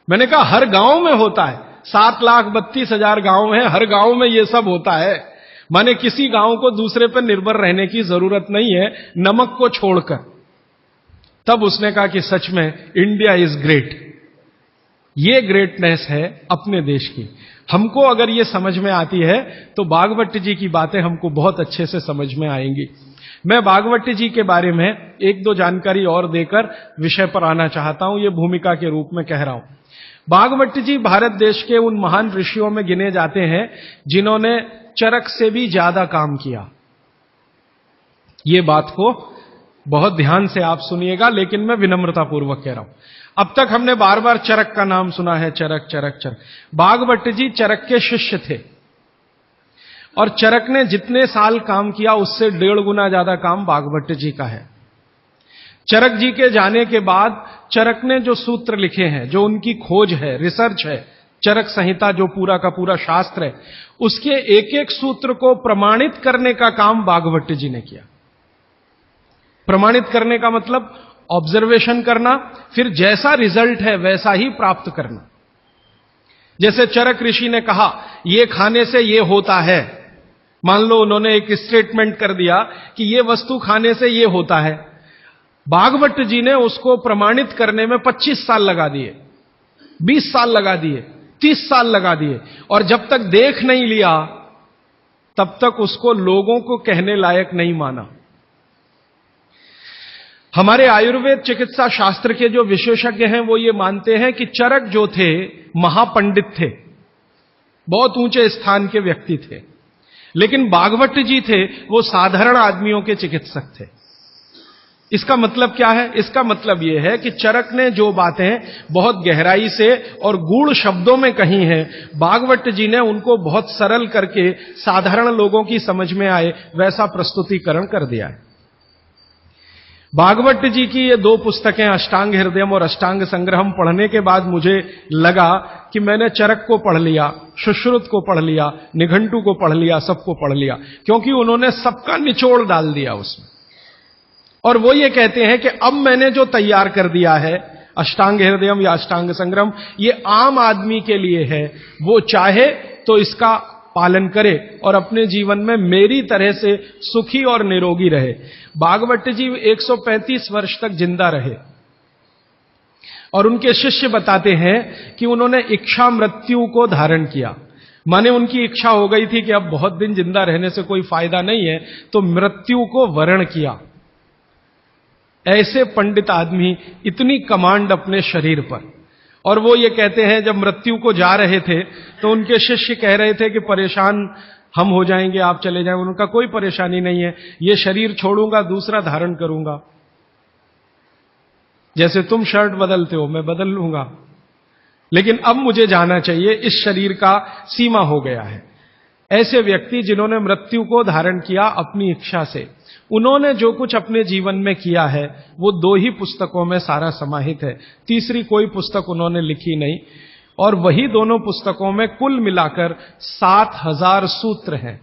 मैंने कहा हर गांव में होता है, 7,32,000 गांव हैं, हर गांव में ये सब होता है। माने किसी गांव को दूसरे पर निर्भर रहने की जरूरत नहीं है, नमक को छोड़कर। तब उसने कहा कि सच में इंडिया इज ग्रेट। ये ग्रेटनेस है अपने देश की। हमको अगर ये समझ में आती है तो भागवत जी की बातें हमको बहुत अच्छे से समझ में आएंगी। मैं भागवत जी के बारे में 1-2 जानकारी और देकर विषय पर आना चाहता हूं, ये भूमिका के रूप में कह रहा हूं। भागवत जी भारत देश के उन महान ऋषियों में गिने जाते हैं जिन्होंने चरक से भी ज्यादा काम किया। ये बात को बहुत ध्यान से आप सुनिएगा, लेकिन मैं विनम्रता पूर्वक कह रहा हूं। अब तक हमने बार बार चरक का नाम सुना है, चरक चरक चरक। भागवत जी चरक के शिष्य थे और चरक ने जितने साल काम किया उससे 1.5 गुना ज्यादा काम भागवत जी का है। चरक जी के जाने के बाद चरक ने जो सूत्र लिखे हैं, जो उनकी खोज है, रिसर्च है, चरक संहिता जो पूरा का पूरा शास्त्र है, उसके एक एक सूत्र को प्रमाणित करने का काम भागवत जी ने किया। प्रमाणित करने का मतलब ऑब्जर्वेशन करना, फिर जैसा रिजल्ट है वैसा ही प्राप्त करना। जैसे चरक ऋषि ने कहा ये खाने से ये होता है, मान लो उन्होंने एक स्टेटमेंट कर दिया कि ये वस्तु खाने से ये होता है। भागवत जी ने उसको प्रमाणित करने में 25 साल लगा दिए, 20 साल लगा दिए, 30 साल लगा दिए, और जब तक देख नहीं लिया तब तक उसको लोगों को कहने लायक नहीं माना। हमारे आयुर्वेद चिकित्सा शास्त्र के जो विशेषज्ञ हैं वो ये मानते हैं कि चरक जो थे महापंडित थे, बहुत ऊंचे स्थान के व्यक्ति थे, लेकिन भागवत जी थे वो साधारण आदमियों के चिकित्सक थे। इसका मतलब क्या है? इसका मतलब यह है कि चरक ने जो बातें बहुत गहराई से और गूढ़ शब्दों में कही हैं, भागवत जी ने उनको बहुत सरल करके साधारण लोगों की समझ में आए वैसा प्रस्तुतिकरण कर दिया है। भागवत जी की ये दो पुस्तकें अष्टांग हृदयम और अष्टांग संग्रहम पढ़ने के बाद मुझे लगा कि मैंने चरक को पढ़ लिया, सुश्रुत को पढ़ लिया, निघंटु को पढ़ लिया, सबको पढ़ लिया, क्योंकि उन्होंने सबका निचोड़ डाल दिया उसमें। और वो ये कहते हैं कि अब मैंने जो तैयार कर दिया है अष्टांग हृदयम या अष्टांग संग्रहम, ये आम आदमी के लिए है। वो चाहे तो इसका पालन करे और अपने जीवन में मेरी तरह से सुखी और निरोगी रहे। भागवत जी 135 वर्ष तक जिंदा रहे और उनके शिष्य बताते हैं कि उन्होंने इच्छा मृत्यु को धारण किया। माने उनकी इच्छा हो गई थी कि अब बहुत दिन जिंदा रहने से कोई फायदा नहीं है, तो मृत्यु को वरण किया। ऐसे पंडित आदमी, इतनी कमांड अपने शरीर पर। और वो ये कहते हैं जब मृत्यु को जा रहे थे तो उनके शिष्य कह रहे थे कि परेशान हम हो जाएंगे, आप चले जाएं। उनका कोई परेशानी नहीं है, ये शरीर छोड़ूंगा, दूसरा धारण करूंगा। जैसे तुम शर्ट बदलते हो मैं बदल लूंगा, लेकिन अब मुझे जाना चाहिए, इस शरीर का सीमा हो गया है। ऐसे व्यक्ति जिन्होंने मृत्यु को धारण किया अपनी इच्छा से, उन्होंने जो कुछ अपने जीवन में किया है वो 2 ही पुस्तकों में सारा समाहित है। तीसरी कोई पुस्तक उन्होंने लिखी नहीं। और वही दोनों पुस्तकों में कुल मिलाकर 7000 सूत्र हैं।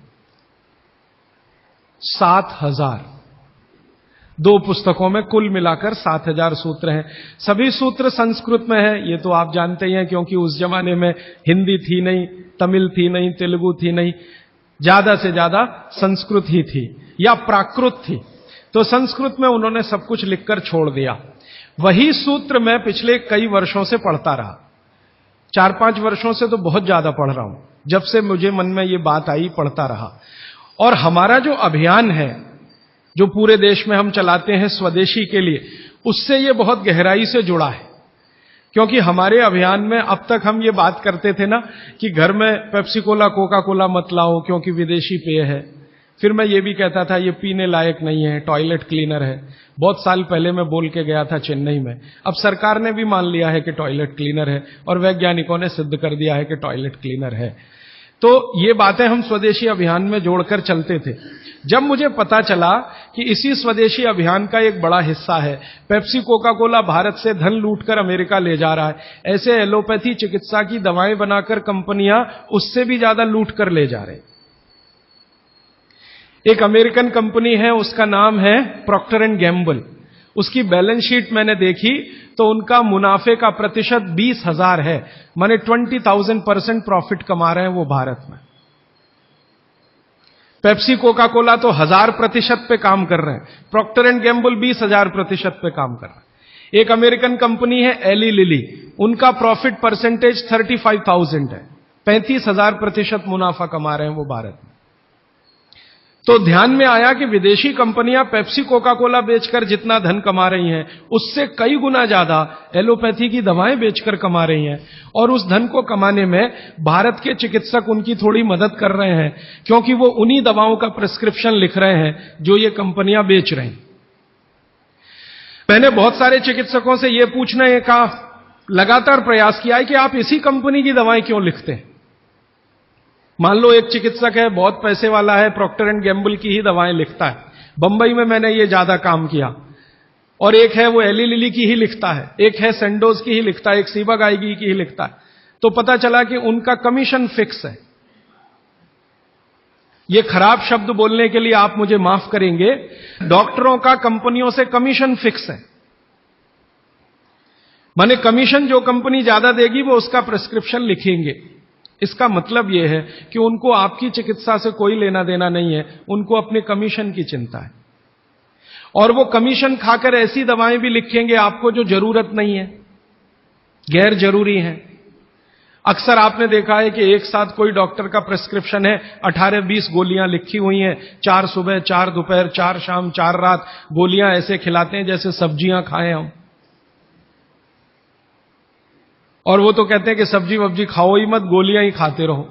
7000, 2 पुस्तकों में कुल मिलाकर 7000 सूत्र हैं। सभी सूत्र संस्कृत में है, ये तो आप जानते ही हैं, क्योंकि उस जमाने में हिंदी थी नहीं, तमिल थी नहीं, तेलुगु थी नहीं, ज्यादा से ज्यादा संस्कृत ही थी या प्राकृत थी। तो संस्कृत में उन्होंने सब कुछ लिखकर छोड़ दिया। वही सूत्र मैं पिछले कई वर्षों से पढ़ता रहा, 4-5 वर्षों से तो बहुत ज्यादा पढ़ रहा हूं। जब से मुझे मन में ये बात आई पढ़ता रहा। और हमारा जो अभियान है जो पूरे देश में हम चलाते हैं स्वदेशी के लिए, उससे ये बहुत गहराई से जुड़ा है। क्योंकि हमारे अभियान में अब तक हम ये बात करते थे ना कि घर में पेप्सी कोला, कोका कोला मत लाओ क्योंकि विदेशी पेय है। फिर मैं ये भी कहता था ये पीने लायक नहीं है, टॉयलेट क्लीनर है। बहुत साल पहले मैं बोल के गया था चेन्नई में। अब सरकार ने भी मान लिया है कि टॉयलेट क्लीनर है और वैज्ञानिकों ने सिद्ध कर दिया है कि टॉयलेट क्लीनर है। तो ये बातें हम स्वदेशी अभियान में जोड़कर चलते थे। जब मुझे पता चला कि इसी स्वदेशी अभियान का एक बड़ा हिस्सा है, पेप्सी कोका कोला भारत से धन लूटकर अमेरिका ले जा रहा है, ऐसे एलोपैथी चिकित्सा की दवाएं बनाकर कंपनियां उससे भी ज्यादा लूट कर ले जा रहे। एक अमेरिकन कंपनी है, उसका नाम है प्रॉक्टर एंड गैम्बल। उसकी बैलेंस शीट मैंने देखी तो उनका मुनाफे का प्रतिशत 20,000 है, माने 20,000% प्रॉफिट कमा रहे हैं वो भारत में। पेप्सी कोका कोला तो 1000% पे काम कर रहे हैं, प्रॉक्टर एंड गैम्बल 20,000% पे काम कर रहे हैं। एक अमेरिकन कंपनी है एली लिली, उनका प्रॉफिट परसेंटेज 35,000 है, 35,000% मुनाफा कमा रहे हैं वो भारत में। तो ध्यान में आया कि विदेशी कंपनियां पेप्सी कोका कोला बेचकर जितना धन कमा रही हैं, उससे कई गुना ज्यादा एलोपैथी की दवाएं बेचकर कमा रही हैं। और उस धन को कमाने में भारत के चिकित्सक उनकी थोड़ी मदद कर रहे हैं, क्योंकि वो उन्हीं दवाओं का प्रिस्क्रिप्शन लिख रहे हैं जो ये कंपनियां बेच रही हैं। मैंने बहुत सारे चिकित्सकों से ये पूछने का लगातार प्रयास किया है कि आप इसी कंपनी की दवाएं क्यों लिखते हैं। मान लो एक चिकित्सक है, बहुत पैसे वाला है, प्रॉक्टर एंड गैम्बल की ही दवाएं लिखता है। बंबई में मैंने ये ज्यादा काम किया। और एक है वो एली लिली की ही लिखता है, एक है सेंडोज की ही लिखता है, एक सीबागाइगी की ही लिखता है। तो पता चला कि उनका कमीशन फिक्स है। ये खराब शब्द बोलने के लिए आप मुझे माफ करेंगे, डॉक्टरों का कंपनियों से कमीशन फिक्स है। माने कमीशन जो कंपनी ज्यादा देगी वो उसका प्रिस्क्रिप्शन लिखेंगे। इसका मतलब यह है कि उनको आपकी चिकित्सा से कोई लेना देना नहीं है, उनको अपने कमीशन की चिंता है। और वो कमीशन खाकर ऐसी दवाएं भी लिखेंगे आपको जो जरूरत नहीं है, गैर जरूरी है। अक्सर आपने देखा है कि एक साथ कोई डॉक्टर का प्रिस्क्रिप्शन है, 18-20 गोलियां लिखी हुई हैं, 4 सुबह 4 दोपहर 4 शाम 4 रात गोलियां ऐसे खिलाते हैं जैसे सब्जियां खाएं हम। और वो तो कहते हैं कि सब्जी वब्जी खाओ ही मत, गोलियां ही खाते रहो।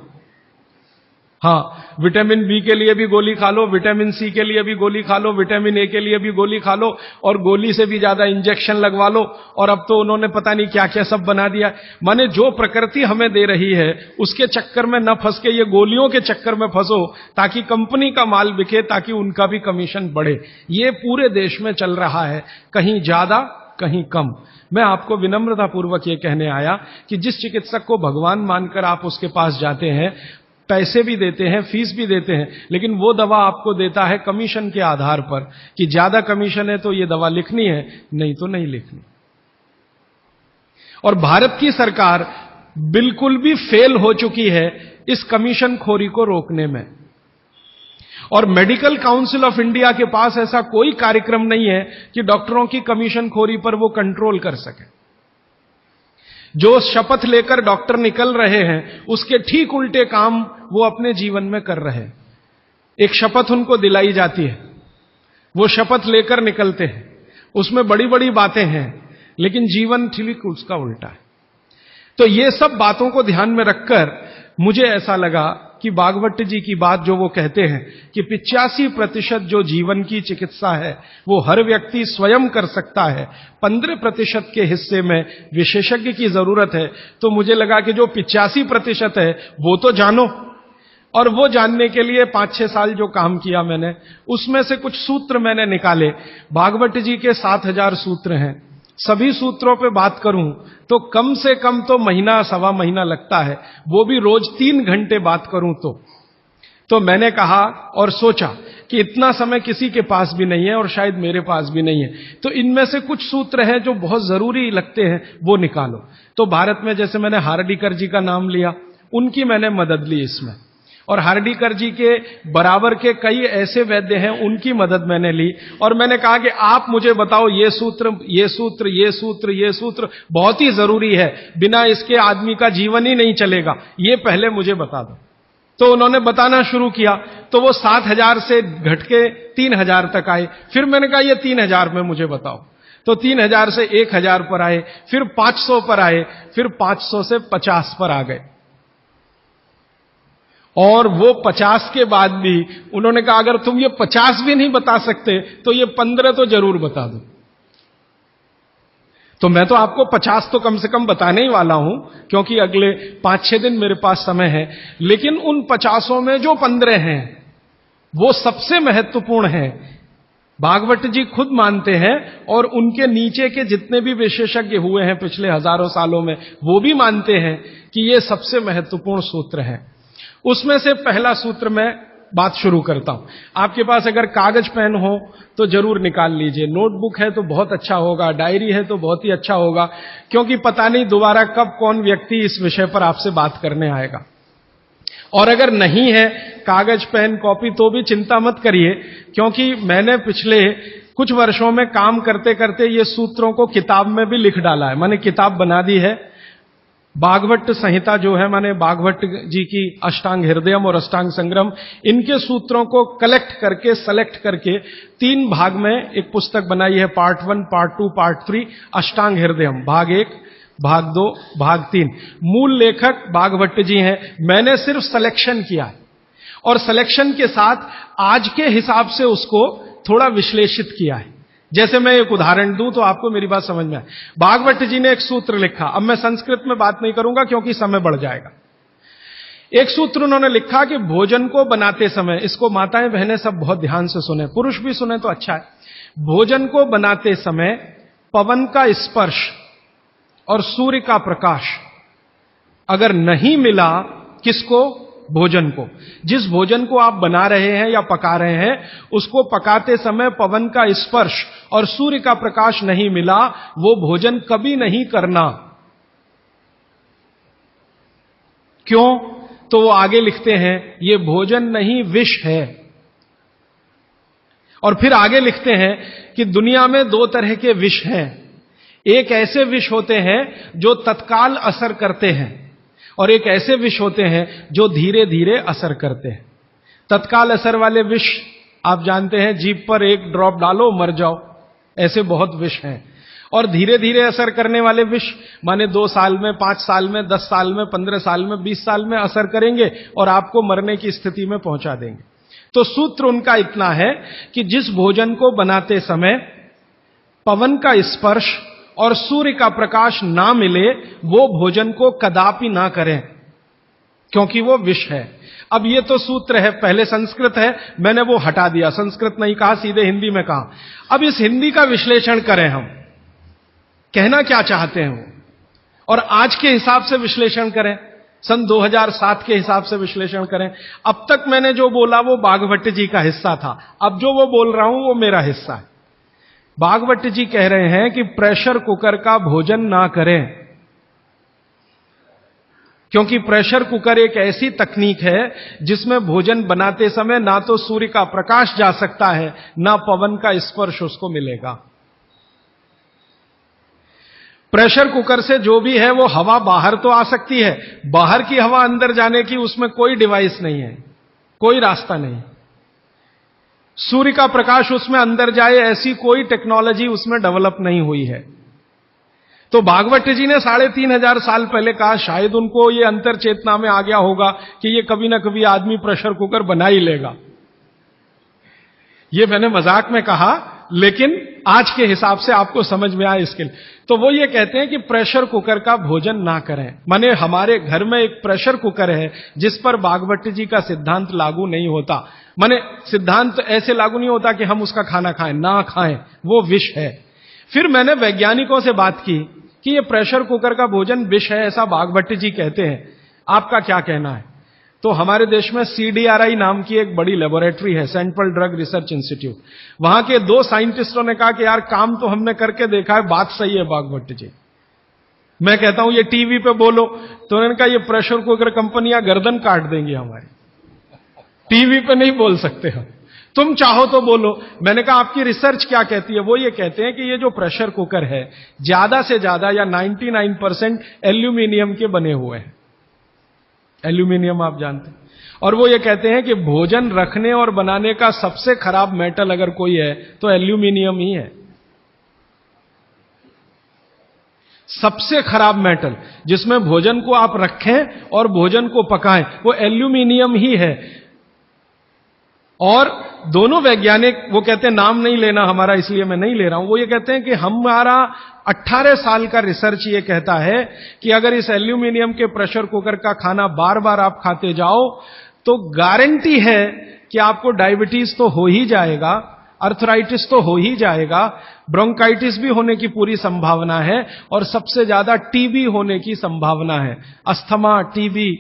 हाँ, विटामिन बी के लिए भी गोली खा लो, विटामिन सी के लिए भी गोली खा लो, विटामिन ए के लिए भी गोली खा लो, और गोली से भी ज्यादा इंजेक्शन लगवा लो, और अब तो उन्होंने पता नहीं क्या क्या सब बना दिया। माने जो प्रकृति हमें दे रही है उसके चक्कर में न फंस के ये गोलियों के चक्कर में फंसो, ताकि कंपनी का माल बिके, ताकि उनका भी कमीशन बढ़े। ये पूरे देश में चल रहा है, कहीं ज्यादा कहीं कम। मैं आपको विनम्रता पूर्वक ये कहने आया कि जिस चिकित्सक को भगवान मानकर आप उसके पास जाते हैं, पैसे भी देते हैं, फीस भी देते हैं, लेकिन वो दवा आपको देता है कमीशन के आधार पर कि ज्यादा कमीशन है तो ये दवा लिखनी है, नहीं तो नहीं लिखनी। और भारत की सरकार बिल्कुल भी फेल हो चुकी है इस कमीशन खोरी को रोकने में। और मेडिकल काउंसिल ऑफ इंडिया के पास ऐसा कोई कार्यक्रम नहीं है कि डॉक्टरों की कमीशन खोरी पर वो कंट्रोल कर सके। जो शपथ लेकर डॉक्टर निकल रहे हैं उसके ठीक उल्टे काम वो अपने जीवन में कर रहे हैं। एक शपथ उनको दिलाई जाती है, वो शपथ लेकर निकलते हैं, उसमें बड़ी बड़ी बातें हैं, लेकिन जीवन ठीक उसका उल्टा है। तो ये सब बातों को ध्यान में रखकर मुझे ऐसा लगा कि भागवत जी की बात जो वो कहते हैं कि 85% जो जीवन की चिकित्सा है वो हर व्यक्ति स्वयं कर सकता है, 15% के हिस्से में विशेषज्ञ की जरूरत है। तो मुझे लगा कि जो 85% है वो तो जानो, और वो जानने के लिए 5-6 साल जो काम किया मैंने, उसमें से कुछ सूत्र मैंने निकाले। भागवत जी के 7000 सूत्र हैं, सभी सूत्रों पे बात करूं तो कम से कम तो महीना सवा महीना लगता है, वो भी रोज 3 घंटे बात करूं तो मैंने कहा और सोचा कि इतना समय किसी के पास भी नहीं है और शायद मेरे पास भी नहीं है, तो इनमें से कुछ सूत्र हैं जो बहुत जरूरी लगते हैं, वो निकालो। तो भारत में जैसे मैंने हार्डीकर जी का नाम लिया, उनकी मैंने मदद ली इसमें, और हार्डीकर जी के बराबर के कई ऐसे वैद्य हैं, उनकी मदद मैंने ली। और मैंने कहा कि आप मुझे बताओ ये सूत्र ये सूत्र ये सूत्र ये सूत्र बहुत ही जरूरी है, बिना इसके आदमी का जीवन ही नहीं चलेगा, ये पहले मुझे बता दो। तो उन्होंने बताना शुरू किया, तो वो 7000 से घट के 3000 तक आए। फिर मैंने कहा ये 3000 में मुझे बताओ, तो 3000 से 1000 पर आए, फिर 500 पर आए, फिर 500 से 50 पर आ गए। और वो 50 के बाद भी उन्होंने कहा अगर तुम ये 50 भी नहीं बता सकते तो ये 15 तो जरूर बता दो। तो मैं तो आपको 50 तो कम से कम बताने ही वाला हूं, क्योंकि अगले 5-6 दिन मेरे पास समय है। लेकिन उन 50 में जो 15 हैं वो सबसे महत्वपूर्ण हैं, भागवत जी खुद मानते हैं, और उनके नीचे के जितने भी विशेषज्ञ हुए हैं पिछले हजारों सालों में वो भी मानते हैं कि ये सबसे महत्वपूर्ण सूत्र हैं। उसमें से पहला सूत्र मैं बात शुरू करता हूं। आपके पास अगर कागज पेन हो तो जरूर निकाल लीजिए, नोटबुक है तो बहुत अच्छा होगा, डायरी है तो बहुत ही अच्छा होगा, क्योंकि पता नहीं दोबारा कब कौन व्यक्ति इस विषय पर आपसे बात करने आएगा। और अगर नहीं है कागज पेन कॉपी तो भी चिंता मत करिए, क्योंकि मैंने पिछले कुछ वर्षों में काम करते करते ये सूत्रों को किताब में भी लिख डाला है। मैंने किताब बना दी है, भागवत संहिता जो है, माने भागवत जी की अष्टांग हृदयम और अष्टांग संग्रम, इनके सूत्रों को कलेक्ट करके सेलेक्ट करके 3 भाग में एक पुस्तक बनाई है, पार्ट 1, पार्ट 2, पार्ट 3, अष्टांग हृदयम, भाग 1, भाग 2, भाग 3। मूल लेखक भागवत जी हैं, मैंने सिर्फ सिलेक्शन किया है और सिलेक्शन के साथ आज के हिसाब से उसको थोड़ा विश्लेषित किया है। जैसे मैं एक उदाहरण दूं तो आपको मेरी बात समझ में आए। भागवत जी ने एक सूत्र लिखा, अब मैं संस्कृत में बात नहीं करूंगा क्योंकि समय बढ़ जाएगा। एक सूत्र उन्होंने लिखा कि भोजन को बनाते समय, इसको माताएं बहनें सब बहुत ध्यान से सुने, पुरुष भी सुने तो अच्छा है। भोजन को बनाते समय पवन का स्पर्श और सूर्य का प्रकाश अगर नहीं मिला, किसको? भोजन को। जिस भोजन को आप बना रहे हैं या पका रहे हैं, उसको पकाते समय पवन का स्पर्श और सूर्य का प्रकाश नहीं मिला, वो भोजन कभी नहीं करना। क्यों? तो वो आगे लिखते हैं ये भोजन नहीं विष है। और फिर आगे लिखते हैं कि दुनिया में 2 तरह के विष हैं। एक ऐसे विष होते हैं जो तत्काल असर करते हैं, और एक ऐसे विष होते हैं जो धीरे धीरे असर करते हैं। तत्काल असर वाले विष आप जानते हैं, जीभ पर 1 ड्रॉप डालो मर जाओ, ऐसे बहुत विष हैं। और धीरे धीरे असर करने वाले विष माने 2 साल में, 5 साल में, 10 साल में, 15 साल में, 20 साल में असर करेंगे और आपको मरने की स्थिति में पहुंचा देंगे। तो सूत्र उनका इतना है कि जिस भोजन को बनाते समय पवन का स्पर्श और सूर्य का प्रकाश ना मिले वो भोजन को कदापि ना करें, क्योंकि वो विष है। अब ये तो सूत्र है, पहले संस्कृत है, मैंने वो हटा दिया, संस्कृत नहीं कहा, सीधे हिंदी में कहा। अब इस हिंदी का विश्लेषण करें, हम कहना क्या चाहते हैं वो, और आज के हिसाब से विश्लेषण करें, सन 2007 के हिसाब से विश्लेषण करें। अब तक मैंने जो बोला वो बागभट्ट जी का हिस्सा था, अब जो वो बोल रहा हूं वो मेरा हिस्सा है। बागभट्ट जी कह रहे हैं कि प्रेशर कुकर का भोजन ना करें, क्योंकि प्रेशर कुकर एक ऐसी तकनीक है जिसमें भोजन बनाते समय ना तो सूर्य का प्रकाश जा सकता है, ना पवन का स्पर्श उसको मिलेगा। प्रेशर कुकर से जो भी है वो हवा बाहर तो आ सकती है, बाहर की हवा अंदर जाने की उसमें कोई डिवाइस नहीं है, कोई रास्ता नहीं। सूर्य का प्रकाश उसमें अंदर जाए ऐसी कोई टेक्नोलॉजी उसमें डेवलप नहीं हुई है। तो भागवत जी ने 3500 साल पहले कहा, शायद उनको ये अंतर चेतना में आ गया होगा कि ये कभी ना कभी आदमी प्रेशर कुकर बना ही लेगा। ये मैंने मजाक में कहा, लेकिन आज के हिसाब से आपको समझ में आए इसके लिए। तो वो ये कहते हैं कि प्रेशर कुकर का भोजन ना करें, माने हमारे घर में एक प्रेशर कुकर है जिस पर भागवत जी का सिद्धांत लागू नहीं होता। माने सिद्धांत ऐसे लागू नहीं होता कि हम उसका खाना खाएं, ना खाएं, वो विष है। फिर मैंने वैज्ञानिकों से बात की कि ये प्रेशर कुकर का भोजन विष है, ऐसा भागवत जी कहते हैं, आपका क्या कहना है? तो हमारे देश में CDRI नाम की एक बड़ी लेबोरेटरी है, सेंट्रल ड्रग रिसर्च इंस्टीट्यूट। वहां के 2 साइंटिस्टों ने कहा कि यार काम तो हमने करके देखा है, बात सही है भागवत जी। मैं कहता हूं ये टीवी पे बोलो, तो उन्होंने कहा ये प्रेशर कुकर कंपनियां गर्दन काट देंगी हमारी, टीवी पे नहीं बोल सकते हम, तुम चाहो तो बोलो। मैंने कहा आपकी रिसर्च क्या कहती है? वो ये कहते हैं कि ये जो प्रेशर कुकर है ज्यादा से ज्यादा या 99% एल्यूमिनियम के बने हुए हैं। एल्यूमिनियम आप जानते हैं। और वो ये कहते हैं कि भोजन रखने और बनाने का सबसे खराब मेटल अगर कोई है तो एल्यूमिनियम ही है। सबसे खराब मेटल जिसमें भोजन को आप रखें और भोजन को पकाएं वो एल्यूमिनियम ही है। और दोनों वैज्ञानिक, वो कहते हैं नाम नहीं लेना हमारा, इसलिए मैं नहीं ले रहा हूं, वो ये कहते हैं कि हमारा 18 साल का रिसर्च ये कहता है कि अगर इस एल्यूमिनियम के प्रेशर कुकर का खाना बार बार आप खाते जाओ तो गारंटी है कि आपको डायबिटीज तो हो ही जाएगा, अर्थराइटिस तो हो ही जाएगा, ब्रोंकाइटिस भी होने की पूरी संभावना है, और सबसे ज्यादा टीबी होने की संभावना है, अस्थमा, टीबी,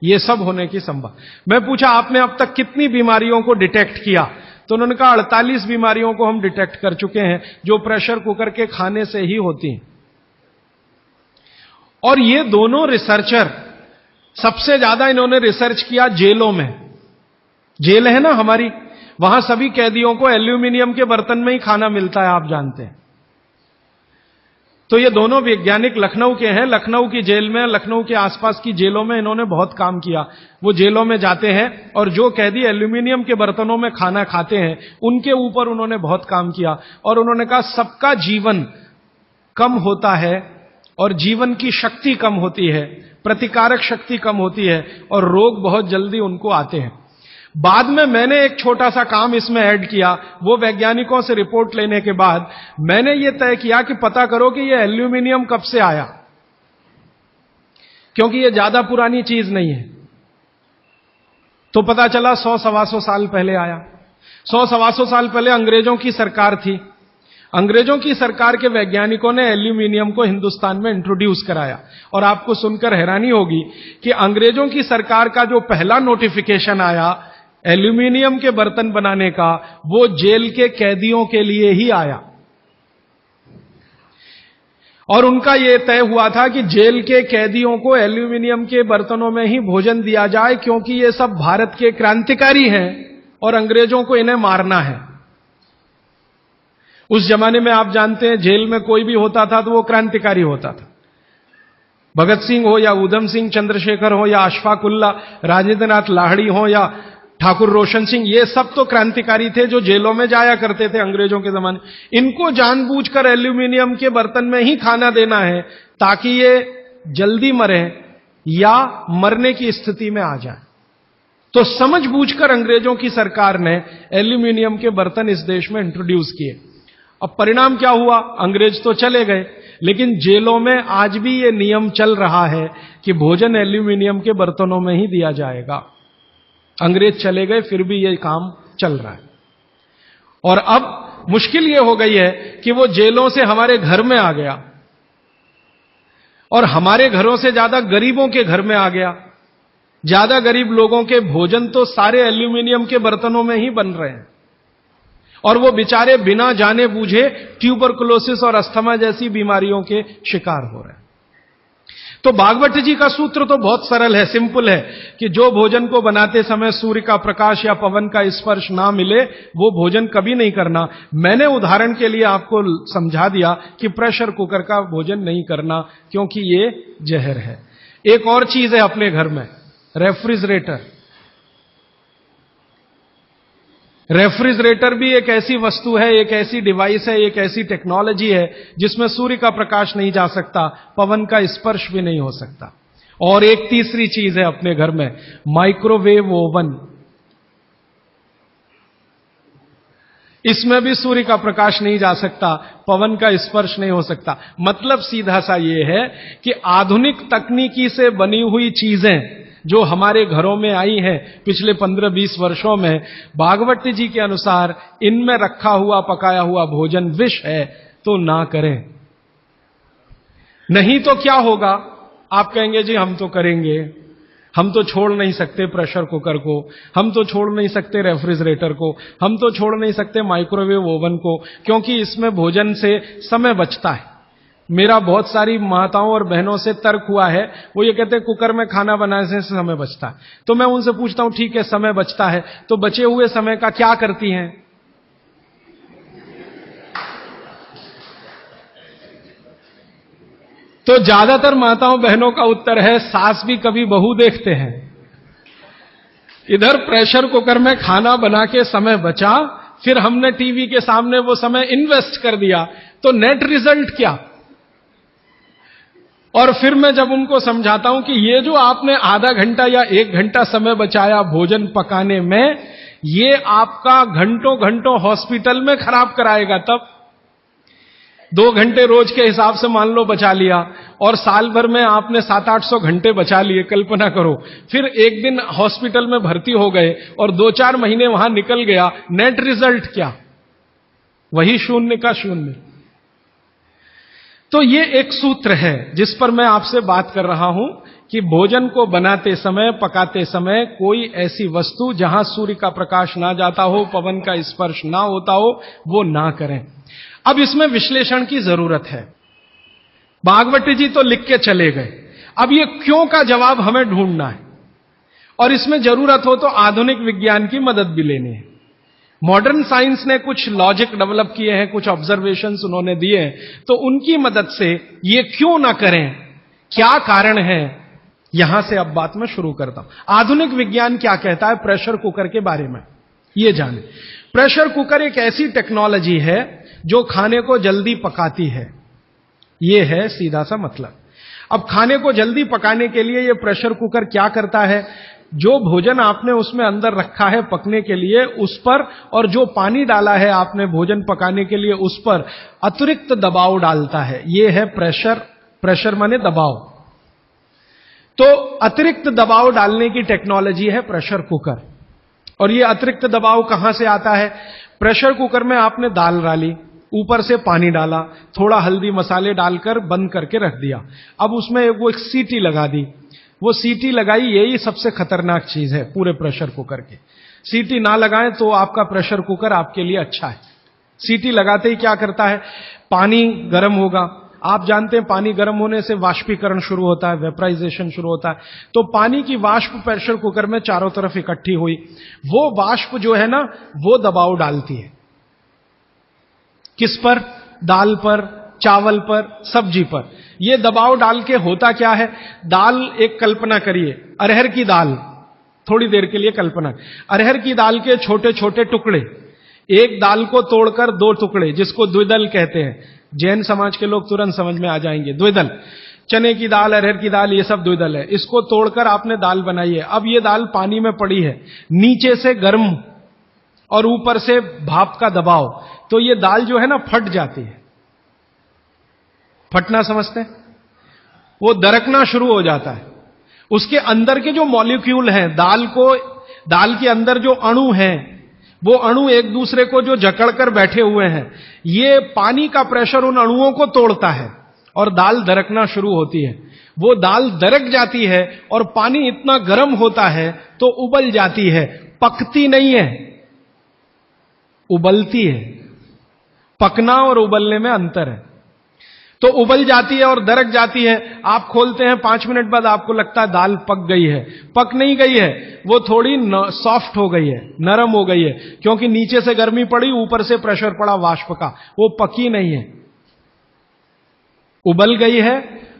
ये सब होने की संभावना। मैं पूछा आपने अब तक कितनी बीमारियों को डिटेक्ट किया? तो उन्होंने कहा 48 बीमारियों को हम डिटेक्ट कर चुके हैं जो प्रेशर कुकर के खाने से ही होती हैं। और ये दोनों रिसर्चर सबसे ज्यादा इन्होंने रिसर्च किया जेलों में। जेल है ना हमारी, वहां सभी कैदियों को एल्यूमिनियम के बर्तन में ही खाना मिलता है, आप जानते हैं। तो ये दोनों वैज्ञानिक लखनऊ के हैं, लखनऊ की जेल में, लखनऊ के आसपास की जेलों में इन्होंने बहुत काम किया। वो जेलों में जाते हैं और जो कैदी एल्यूमिनियम के बर्तनों में खाना खाते हैं उनके ऊपर उन्होंने बहुत काम किया। और उन्होंने कहा सबका जीवन कम होता है और जीवन की शक्ति कम होती है, प्रतिकारक शक्ति कम होती है और रोग बहुत जल्दी उनको आते हैं। बाद में मैंने एक छोटा सा काम इसमें ऐड किया। वो वैज्ञानिकों से रिपोर्ट लेने के बाद मैंने ये तय किया कि पता करो कि ये एल्यूमिनियम कब से आया, क्योंकि ये ज्यादा पुरानी चीज नहीं है। तो पता चला 100-125 साल पहले आया। 100-125 साल पहले अंग्रेजों की सरकार थी। अंग्रेजों की सरकार के वैज्ञानिकों ने एल्यूमिनियम को हिंदुस्तान में इंट्रोड्यूस कराया। और आपको सुनकर हैरानी होगी कि अंग्रेजों की सरकार का जो पहला नोटिफिकेशन आया एल्यूमिनियम के बर्तन बनाने का, वो जेल के कैदियों के लिए ही आया। और उनका यह तय हुआ था कि जेल के कैदियों को एल्यूमिनियम के बर्तनों में ही भोजन दिया जाए, क्योंकि ये सब भारत के क्रांतिकारी हैं और अंग्रेजों को इन्हें मारना है। उस जमाने में आप जानते हैं जेल में कोई भी होता था तो वो क्रांतिकारी होता था। भगत सिंह हो या उधम सिंह, चंद्रशेखर हो या अशफाक उल्ला, राजेंद्र नाथ लाहिड़ी हो या ठाकुर रोशन सिंह, ये सब तो क्रांतिकारी थे जो जेलों में जाया करते थे अंग्रेजों के जमाने। इनको जानबूझकर एल्यूमिनियम के बर्तन में ही खाना देना है ताकि ये जल्दी मरे या मरने की स्थिति में आ जाए। तो समझबूझकर अंग्रेजों की सरकार ने एल्यूमिनियम के बर्तन इस देश में इंट्रोड्यूस किए। अब परिणाम क्या हुआ? अंग्रेज तो चले गए, लेकिन जेलों में आज भी ये नियम चल रहा है कि भोजन एल्यूमिनियम के बर्तनों में ही दिया जाएगा। अंग्रेज चले गए, फिर भी ये काम चल रहा है। और अब मुश्किल ये हो गई है कि वो जेलों से हमारे घर में आ गया, और हमारे घरों से ज्यादा गरीबों के घर में आ गया। ज्यादा गरीब लोगों के भोजन तो सारे एल्यूमिनियम के बर्तनों में ही बन रहे हैं, और वो बेचारे बिना जाने बूझे ट्यूबरकुलोसिस और अस्थमा जैसी बीमारियों के शिकार हो रहे हैं। तो भागवत जी का सूत्र तो बहुत सरल है, सिंपल है कि जो भोजन को बनाते समय सूर्य का प्रकाश या पवन का स्पर्श ना मिले वो भोजन कभी नहीं करना। मैंने उदाहरण के लिए आपको समझा दिया कि प्रेशर कुकर का भोजन नहीं करना क्योंकि ये जहर है। एक और चीज है अपने घर में, रेफ्रिजरेटर। रेफ्रिजरेटर भी एक ऐसी वस्तु है, एक ऐसी डिवाइस है, एक ऐसी टेक्नोलॉजी है जिसमें सूर्य का प्रकाश नहीं जा सकता, पवन का स्पर्श भी नहीं हो सकता। और एक तीसरी चीज है अपने घर में, माइक्रोवेव ओवन। इसमें भी सूर्य का प्रकाश नहीं जा सकता, पवन का स्पर्श नहीं हो सकता। मतलब सीधा सा यह है कि आधुनिक तकनीकी से बनी हुई चीजें जो हमारे घरों में आई हैं पिछले 15-20 वर्षों में, भागवत जी के अनुसार इनमें रखा हुआ पकाया हुआ भोजन विष है, तो ना करें। नहीं तो क्या होगा? आप कहेंगे जी हम तो करेंगे, हम तो छोड़ नहीं सकते प्रेशर कुकर को, हम तो छोड़ नहीं सकते रेफ्रिजरेटर को, हम तो छोड़ नहीं सकते माइक्रोवेव ओवन को, क्योंकि इसमें भोजन से समय बचता है। मेरा बहुत सारी माताओं और बहनों से तर्क हुआ है, वो ये कहते हैं कुकर में खाना बनाने से समय बचता है। तो मैं उनसे पूछता हूं ठीक है समय बचता है, तो बचे हुए समय का क्या करती हैं? तो ज्यादातर माताओं बहनों का उत्तर है सास भी कभी बहू देखते हैं। इधर प्रेशर कुकर में खाना बना के समय बचा, फिर हमने टीवी के सामने वो समय इन्वेस्ट कर दिया, तो नेट रिजल्ट क्या? और फिर मैं जब उनको समझाता हूं कि ये जो आपने आधा घंटा या 1 घंटा समय बचाया भोजन पकाने में, ये आपका घंटों घंटों हॉस्पिटल में खराब कराएगा। तब 2 घंटे रोज के हिसाब से मान लो बचा लिया, और साल भर में आपने 700-800 घंटे बचा लिए। कल्पना करो, फिर एक दिन हॉस्पिटल में भर्ती हो गए और 2-4 महीने वहां निकल गया, नेट रिजल्ट क्या? वही 0 का 0। तो ये एक सूत्र है जिस पर मैं आपसे बात कर रहा हूं कि भोजन को बनाते समय, पकाते समय कोई ऐसी वस्तु जहां सूर्य का प्रकाश ना जाता हो, पवन का स्पर्श ना होता हो, वो ना करें। अब इसमें विश्लेषण की जरूरत है। भागवत जी तो लिख के चले गए, अब ये क्यों का जवाब हमें ढूंढना है, और इसमें जरूरत हो तो आधुनिक विज्ञान की मदद भी लेनी है। मॉडर्न साइंस ने कुछ लॉजिक डेवलप किए हैं, कुछ ऑब्जर्वेशंस उन्होंने दिए हैं, तो उनकी मदद से ये क्यों ना करें, क्या कारण है, यहां से अब बात मैं शुरू करता हूं। आधुनिक विज्ञान क्या कहता है प्रेशर कुकर के बारे में, ये जाने। प्रेशर कुकर एक ऐसी टेक्नोलॉजी है जो खाने को जल्दी पकाती है, ये है सीधा सा मतलब। अब खाने को जल्दी पकाने के लिए ये प्रेशर कुकर क्या करता है, जो भोजन आपने उसमें अंदर रखा है पकने के लिए उस पर, और जो पानी डाला है आपने भोजन पकाने के लिए उस पर अतिरिक्त दबाव डालता है। यह है प्रेशर। प्रेशर माने दबाव। तो अतिरिक्त दबाव डालने की टेक्नोलॉजी है प्रेशर कुकर। और यह अतिरिक्त दबाव कहां से आता है? प्रेशर कुकर में आपने दाल डाली, ऊपर से पानी डाला, थोड़ा हल्दी मसाले डालकर बंद करके रख दिया। अब उसमें वो एक सीटी लगा दी, वो सीटी लगाई, यही सबसे खतरनाक चीज है पूरे प्रेशर कुकर की। सीटी ना लगाएं तो आपका प्रेशर कुकर आपके लिए अच्छा है। सीटी लगाते ही क्या करता है, पानी गर्म होगा। आप जानते हैं पानी गर्म होने से वाष्पीकरण शुरू होता है, वेपराइजेशन शुरू होता है। तो पानी की वाष्प प्रेशर कुकर में चारों तरफ इकट्ठी हुई, वो वाष्प जो है ना वो दबाव डालती है। किस पर? दाल पर, चावल पर, सब्जी पर। यह दबाव डाल के होता क्या है, दाल एक कल्पना करिए, अरहर की दाल, थोड़ी देर के लिए कल्पना। अरहर की दाल के छोटे छोटे टुकड़े, एक दाल को तोड़कर दो टुकड़े, जिसको द्विदल कहते हैं। जैन समाज के लोग तुरंत समझ में आ जाएंगे। द्विदल, चने की दाल, अरहर की दाल, ये सब द्विदल है। इसको तोड़कर आपने दाल बनाई है। अब ये दाल पानी में पड़ी है, नीचे से गर्म और ऊपर से भाप का दबाव, तो ये दाल जो है ना फट जाती है। फटना समझते हैं? वो दरकना शुरू हो जाता है। उसके अंदर के जो मॉलिक्यूल हैं, दाल के अंदर जो अणु हैं, वो अणु एक दूसरे को जो जकड़कर बैठे हुए हैं, ये पानी का प्रेशर उन अणुओं को तोड़ता है और दाल दरकना शुरू होती है। वो दाल दरक जाती है और पानी इतना गर्म होता है तो उबल जाती है, पकती नहीं है, उबलती है। पकना और उबलने में अंतर है। तो उबल जाती है और दरक जाती है। आप खोलते हैं, 5 मिनट बाद आपको लगता है दाल पक गई है। पक नहीं गई है, वो थोड़ी सॉफ्ट हो गई है, नरम हो गई है, क्योंकि नीचे से गर्मी पड़ी, ऊपर से प्रेशर पड़ा वाष्प का। वो पकी नहीं है, उबल गई है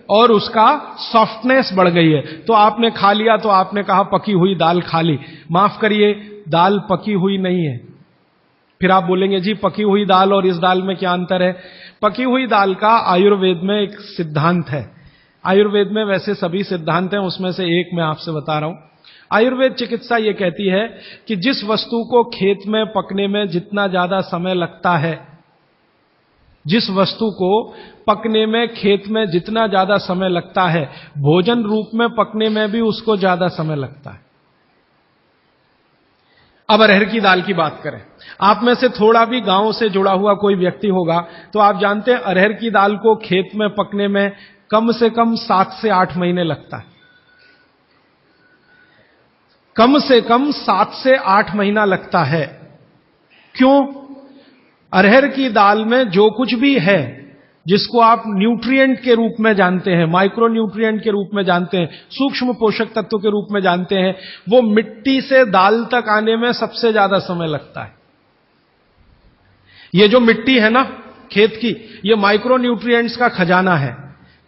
और उसका सॉफ्टनेस बढ़ गई है। तो आपने खा लिया तो आपने कहा पकी हुई दाल खा ली। माफ करिए, दाल पकी हुई नहीं है। फिर आप बोलेंगे जी पकी हुई दाल और इस दाल में क्या अंतर है? पकी हुई दाल का आयुर्वेद में एक सिद्धांत है। आयुर्वेद में वैसे सभी सिद्धांत हैं, उसमें से एक मैं आपसे बता रहा हूं। आयुर्वेद चिकित्सा यह कहती है कि जिस वस्तु को खेत में पकने में जितना ज्यादा समय लगता है, जिस वस्तु को पकने में खेत में जितना ज्यादा समय लगता है, भोजन रूप में पकने में भी उसको ज्यादा समय लगता है। अब अरहर की दाल की बात करें, आप में से थोड़ा भी गांव से जुड़ा हुआ कोई व्यक्ति होगा तो आप जानते हैं अरहर की दाल को खेत में पकने में कम से कम 7 से 8 महीने लगता है। कम से कम 7 से 8 महीना लगता है। क्यों? अरहर की दाल में जो कुछ भी है, जिसको आप न्यूट्रिएंट के रूप में जानते हैं, माइक्रो न्यूट्रिएंट के रूप में जानते हैं, सूक्ष्म पोषक तत्व के रूप में जानते हैं, वो मिट्टी से दाल तक आने में सबसे ज्यादा समय लगता है। ये जो मिट्टी है ना खेत की, ये माइक्रो न्यूट्रिएंट्स का खजाना है।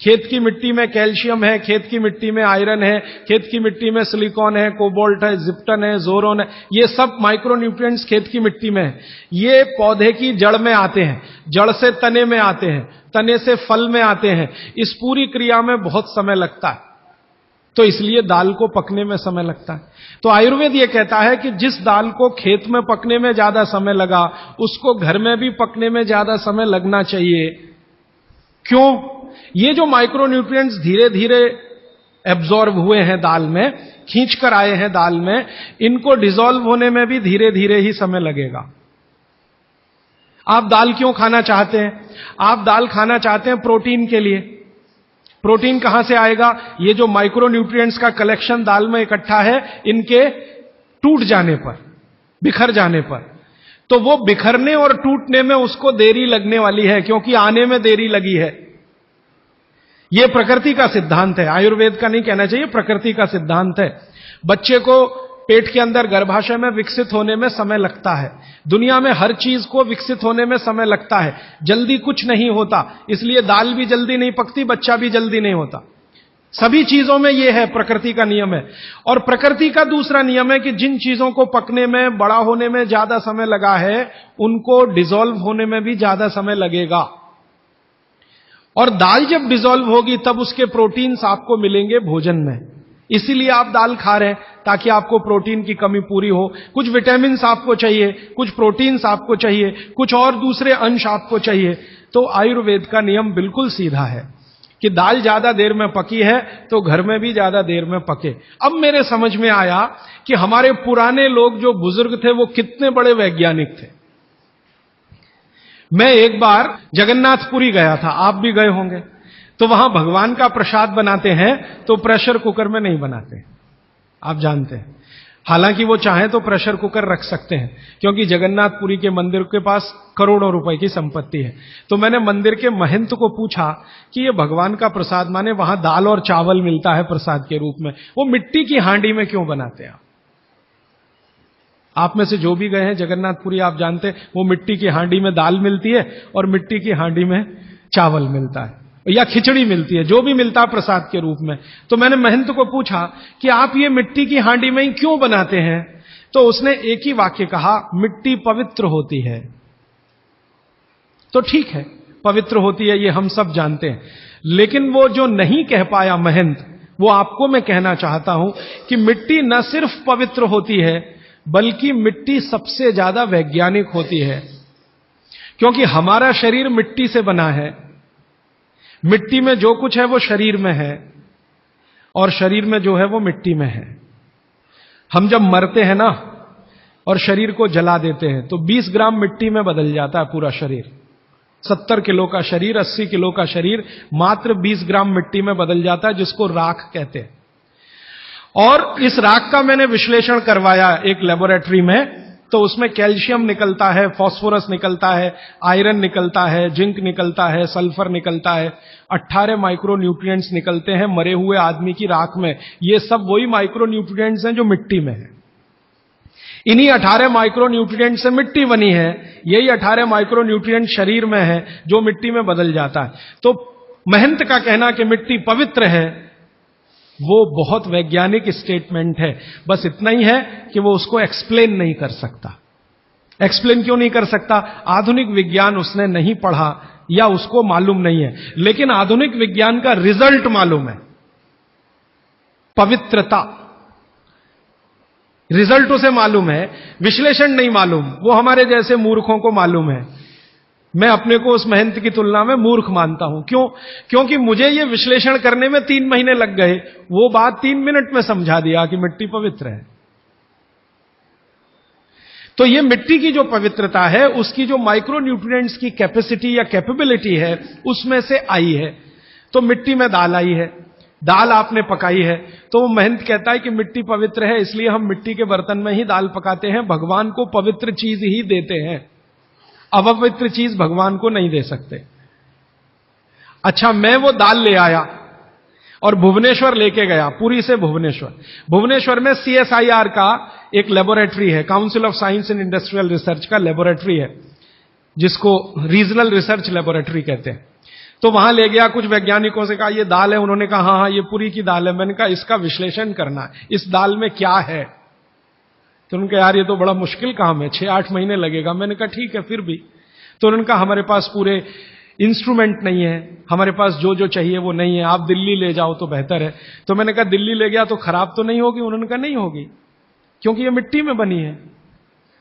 खेत की मिट्टी में कैल्शियम है, खेत की मिट्टी में आयरन है, खेत की मिट्टी में सिलिकॉन है, कोबाल्ट है, जिप्टन है, जोरोन है, ये सब माइक्रो न्यूट्रिएंट्स खेत की मिट्टी में है। ये पौधे की जड़ में आते हैं, जड़ से तने में आते हैं, तने से फल में आते हैं। इस पूरी क्रिया में बहुत समय लगता है, तो इसलिए दाल को पकने में समय लगता है। तो आयुर्वेद यह कहता है कि जिस दाल को खेत में पकने में ज्यादा समय लगा, उसको घर में भी पकने में ज्यादा समय लगना चाहिए। क्यों? ये जो माइक्रो न्यूट्रिएंट्स धीरे धीरे एब्जॉर्ब हुए हैं दाल में, खींच कर आए हैं दाल में, इनको डिसॉल्व होने में भी धीरे धीरे ही समय लगेगा। आप दाल क्यों खाना चाहते हैं? आप दाल खाना चाहते हैं प्रोटीन के लिए। प्रोटीन कहां से आएगा? ये जो माइक्रो न्यूट्रिएंट्स का कलेक्शन दाल में इकट्ठा है, इनके टूट जाने पर, बिखर जाने पर, तो वो बिखरने और टूटने में उसको देरी लगने वाली है, क्योंकि आने में देरी लगी है। यह प्रकृति का सिद्धांत है, आयुर्वेद का नहीं कहना चाहिए, प्रकृति का सिद्धांत है। बच्चे को पेट के अंदर गर्भाशय में विकसित होने में समय लगता है। दुनिया में हर चीज को विकसित होने में समय लगता है, जल्दी कुछ नहीं होता। इसलिए दाल भी जल्दी नहीं पकती, बच्चा भी जल्दी नहीं होता। सभी चीजों में यह है, प्रकृति का नियम है। और प्रकृति का दूसरा नियम है कि जिन चीजों को पकने में, बड़ा होने में ज्यादा समय लगा है, उनको डिसॉल्व होने में भी ज्यादा समय लगेगा। और दाल जब डिसॉल्व होगी तब उसके प्रोटीन्स आपको मिलेंगे भोजन में। इसीलिए आप दाल खा रहे हैं, ताकि आपको प्रोटीन की कमी पूरी हो। कुछ विटामिन आपको चाहिए, कुछ प्रोटीन्स आपको चाहिए, कुछ और दूसरे अंश आपको चाहिए। तो आयुर्वेद का नियम बिल्कुल सीधा है कि दाल ज्यादा देर में पकी है तो घर में भी ज्यादा देर में पके। अब मेरे समझ में आया कि हमारे पुराने लोग जो बुजुर्ग थे वो कितने बड़े वैज्ञानिक थे। मैं एक बार जगन्नाथपुरी गया था, आप भी गए होंगे। तो वहां भगवान का प्रसाद बनाते हैं तो प्रेशर कुकर में नहीं बनाते, आप जानते हैं। हालांकि वो चाहे तो प्रेशर कुकर रख सकते हैं, क्योंकि जगन्नाथपुरी के मंदिर के पास करोड़ों रुपए की संपत्ति है। तो मैंने मंदिर के महंत को पूछा कि ये भगवान का प्रसाद, माने वहां दाल और चावल मिलता है प्रसाद के रूप में, वो मिट्टी की हांडी में क्यों बनाते हैं? आप में से जो भी गए हैं जगन्नाथपुरी, आप जानते हैं वो मिट्टी की हांडी में दाल मिलती है और मिट्टी की हांडी में चावल मिलता है। या खिचड़ी मिलती है, जो भी मिलता है प्रसाद के रूप में। तो मैंने महंत को पूछा कि आप ये मिट्टी की हांडी में ही क्यों बनाते हैं? तो उसने एक ही वाक्य कहा, मिट्टी पवित्र होती है। तो ठीक है, पवित्र होती है, ये हम सब जानते हैं। लेकिन वो जो नहीं कह पाया महंत, वो आपको मैं कहना चाहता हूं कि मिट्टी न सिर्फ पवित्र होती है, बल्कि मिट्टी सबसे ज्यादा वैज्ञानिक होती है। क्योंकि हमारा शरीर मिट्टी से बना है, मिट्टी में जो कुछ है वो शरीर में है, और शरीर में जो है वो मिट्टी में है। हम जब मरते हैं ना और शरीर को जला देते हैं तो 20 ग्राम मिट्टी में बदल जाता है पूरा शरीर। 70 किलो का शरीर, 80 किलो का शरीर मात्र 20 ग्राम मिट्टी में बदल जाता है, जिसको राख कहते हैं। और इस राख का मैंने विश्लेषण करवाया एक लेबोरेटरी में, तो उसमें कैल्शियम निकलता है, फास्फोरस निकलता है, आयरन निकलता है, जिंक निकलता है, सल्फर निकलता है, 18 माइक्रो न्यूट्रिएंट्स निकलते हैं मरे हुए आदमी की राख में। ये सब वही माइक्रो न्यूट्रिएंट्स हैं जो मिट्टी में है। इन्हीं 18 माइक्रो न्यूट्रिएंट से मिट्टी बनी है, यही 18 माइक्रो न्यूट्रिएंट शरीर में है जो मिट्टी में बदल जाता है। तो महंत का कहना कि मिट्टी पवित्र है, वो बहुत वैज्ञानिक स्टेटमेंट है। बस इतना ही है कि वो उसको एक्सप्लेन नहीं कर सकता। एक्सप्लेन क्यों नहीं कर सकता? आधुनिक विज्ञान उसने नहीं पढ़ा या उसको मालूम नहीं है। लेकिन आधुनिक विज्ञान का रिजल्ट मालूम है, पवित्रता। रिजल्ट उसे मालूम है, विश्लेषण नहीं मालूम। वो हमारे जैसे मूर्खों को मालूम है। मैं अपने को उस महंत की तुलना में मूर्ख मानता हूं। क्यों? क्योंकि मुझे ये विश्लेषण करने में 3 महीने लग गए, वो बात 3 मिनट में समझा दिया कि मिट्टी पवित्र है। तो ये मिट्टी की जो पवित्रता है, उसकी जो माइक्रो न्यूट्रिएंट्स की कैपेसिटी या कैपेबिलिटी है, उसमें से आई है। तो मिट्टी में दाल आई है, दाल आपने पकाई है, तो वो महंत कहता है कि मिट्टी पवित्र है, इसलिए हम मिट्टी के बर्तन में ही दाल पकाते हैं। भगवान को पवित्र चीज ही देते हैं, अपवित्र चीज भगवान को नहीं दे सकते। अच्छा, मैं वो दाल ले आया और भुवनेश्वर लेके गया, पुरी से भुवनेश्वर। भुवनेश्वर में CSIR का एक लेबोरेटरी है, council of science and industrial research का लेबोरेटरी है, जिसको रीजनल रिसर्च लेबोरेटरी कहते हैं। तो वहां ले गया, कुछ वैज्ञानिकों से कहा ये दाल है, उन्होंने कहा हाँ हाँ ये पुरी की दाल है। मैंने कहा इसका विश्लेषण करना है, इस दाल में क्या है? तो उन्होंने कहा यार ये तो बड़ा मुश्किल काम है, 6-8 महीने लगेगा। मैंने कहा ठीक है, फिर भी। तो उन्होंने कहा हमारे पास पूरे इंस्ट्रूमेंट नहीं है, हमारे पास जो जो चाहिए वो नहीं है, आप दिल्ली ले जाओ तो बेहतर है। तो मैंने कहा दिल्ली ले गया तो खराब तो नहीं होगी? उन्होंने कहा नहीं होगी, क्योंकि ये मिट्टी में बनी है।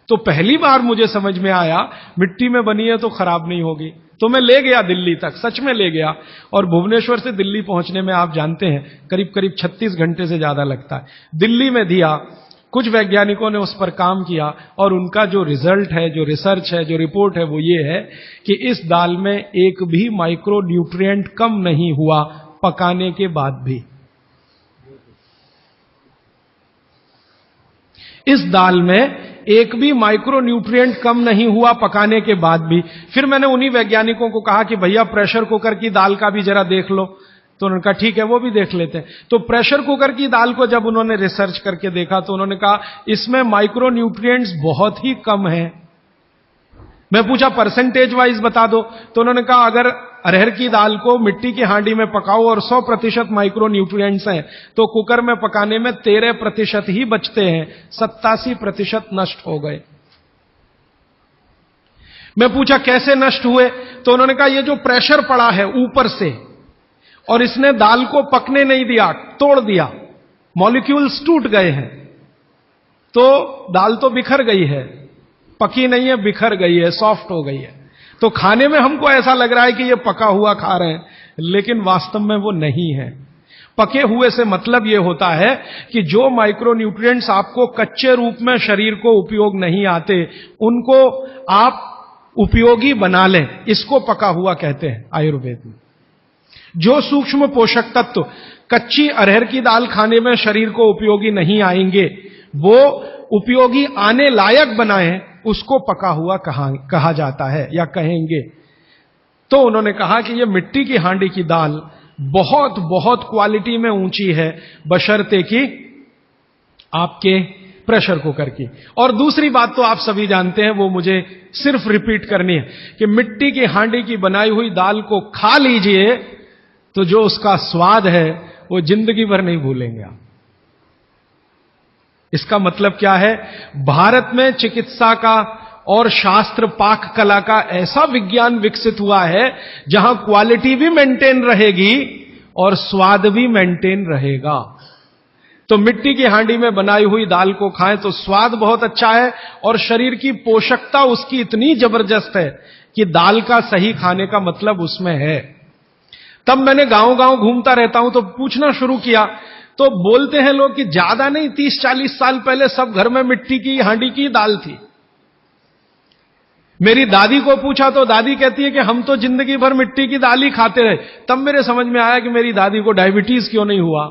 तो पहली बार मुझे समझ में आया मिट्टी में बनी है तो खराब नहीं होगी। तो मैं ले गया दिल्ली तक, सच में ले गया। और भुवनेश्वर से दिल्ली पहुंचने में आप जानते हैं करीब करीब 36 घंटे से ज्यादा लगता है। दिल्ली में दिया, कुछ वैज्ञानिकों ने उस पर काम किया, और उनका जो रिजल्ट है, जो रिसर्च है, जो रिपोर्ट है, वो ये है कि इस दाल में एक भी माइक्रो न्यूट्रिएंट कम नहीं हुआ पकाने के बाद भी। इस दाल में एक भी माइक्रो न्यूट्रिएंट कम नहीं हुआ पकाने के बाद भी। फिर मैंने उन्हीं वैज्ञानिकों को कहा कि भैया प्रेशर कुकर की दाल का भी जरा देख लो। तो उन्होंने कहा ठीक है, वो भी देख लेते हैं। तो प्रेशर कुकर की दाल को जब उन्होंने रिसर्च करके देखा तो उन्होंने कहा इसमें माइक्रो न्यूट्रिएंट्स बहुत ही कम है। मैं पूछा परसेंटेज वाइज बता दो, तो उन्होंने कहा अगर अरहर की दाल को मिट्टी की हांडी में पकाओ और 100% माइक्रो न्यूट्रिएंट्स हैं, तो कुकर में पकाने में 13% ही बचते हैं, 87% नष्ट हो गए। मैं पूछा कैसे नष्ट हुए? तो उन्होंने कहा ये जो प्रेशर पड़ा है ऊपर से, और इसने दाल को पकने नहीं दिया, तोड़ दिया, मॉलिक्यूल्स टूट गए हैं, तो दाल तो बिखर गई है, पकी नहीं है, बिखर गई है, सॉफ्ट हो गई है। तो खाने में हमको ऐसा लग रहा है कि ये पका हुआ खा रहे हैं, लेकिन वास्तव में वो नहीं है। पके हुए से मतलब ये होता है कि जो माइक्रो न्यूट्रिएंट्स आपको कच्चे रूप में शरीर को उपयोग नहीं आते, उनको आप उपयोगी बना लें, इसको पका हुआ कहते हैं आयुर्वेद में। जो सूक्ष्म पोषक तत्व कच्ची अरहर की दाल खाने में शरीर को उपयोगी नहीं आएंगे, वो उपयोगी आने लायक बनाएं, उसको पका हुआ कहा जाता है या कहेंगे। तो उन्होंने कहा कि ये मिट्टी की हांडी की दाल बहुत बहुत क्वालिटी में ऊंची है, बशर्ते कि आपके प्रेशर कुकर की। और दूसरी बात तो आप सभी जानते हैं, वो मुझे सिर्फ रिपीट करनी है कि मिट्टी की हांडी की बनाई हुई दाल को खा लीजिए तो जो उसका स्वाद है वो जिंदगी भर नहीं भूलेंगे आप। इसका मतलब क्या है? भारत में चिकित्सा का और शास्त्र पाक कला का ऐसा विज्ञान विकसित हुआ है जहां क्वालिटी भी मेंटेन रहेगी और स्वाद भी मेंटेन रहेगा। तो मिट्टी की हांडी में बनाई हुई दाल को खाएं तो स्वाद बहुत अच्छा है और शरीर की पोषकता उसकी इतनी जबरदस्त है कि दाल का सही खाने का मतलब उसमें है। तब मैंने गांव गांव घूमता रहता हूं तो पूछना शुरू किया, तो बोलते हैं लोग कि ज्यादा नहीं 30-40 साल पहले सब घर में मिट्टी की हांडी की दाल थी। मेरी दादी को पूछा तो दादी कहती है कि हम तो जिंदगी भर मिट्टी की दाल ही खाते रहे। तब मेरे समझ में आया कि मेरी दादी को डायबिटीज क्यों नहीं हुआ।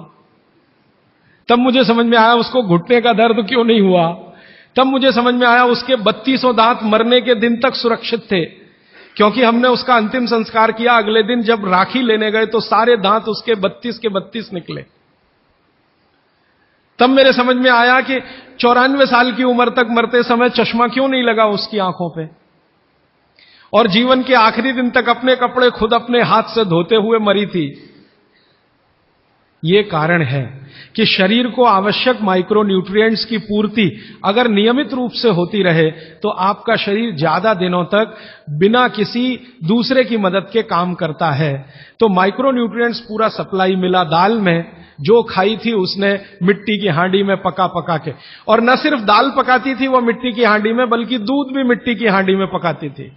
तब मुझे समझ में आया उसको घुटने का दर्द क्यों नहीं हुआ। तब मुझे समझ में आया उसके 3200 दांत मरने के दिन तक सुरक्षित थे, क्योंकि हमने उसका अंतिम संस्कार किया। अगले दिन जब राखी लेने गए तो सारे दांत उसके 32 के 32 निकले। तब मेरे समझ में आया कि 94 साल की उम्र तक मरते समय चश्मा क्यों नहीं लगा उसकी आंखों पे, और जीवन के आखिरी दिन तक अपने कपड़े खुद अपने हाथ से धोते हुए मरी थी। यह कारण है कि शरीर को आवश्यक माइक्रो न्यूट्रिएंट्स की पूर्ति अगर नियमित रूप से होती रहे तो आपका शरीर ज्यादा दिनों तक बिना किसी दूसरे की मदद के काम करता है। तो माइक्रो न्यूट्रिएंट्स पूरा सप्लाई मिला दाल में। जो खाई थी उसने मिट्टी की हांडी में पका पका के, और न सिर्फ दाल पकाती थी वो मिट्टी की हांडी में, बल्कि दूध भी मिट्टी की हांडी में पकाती थी,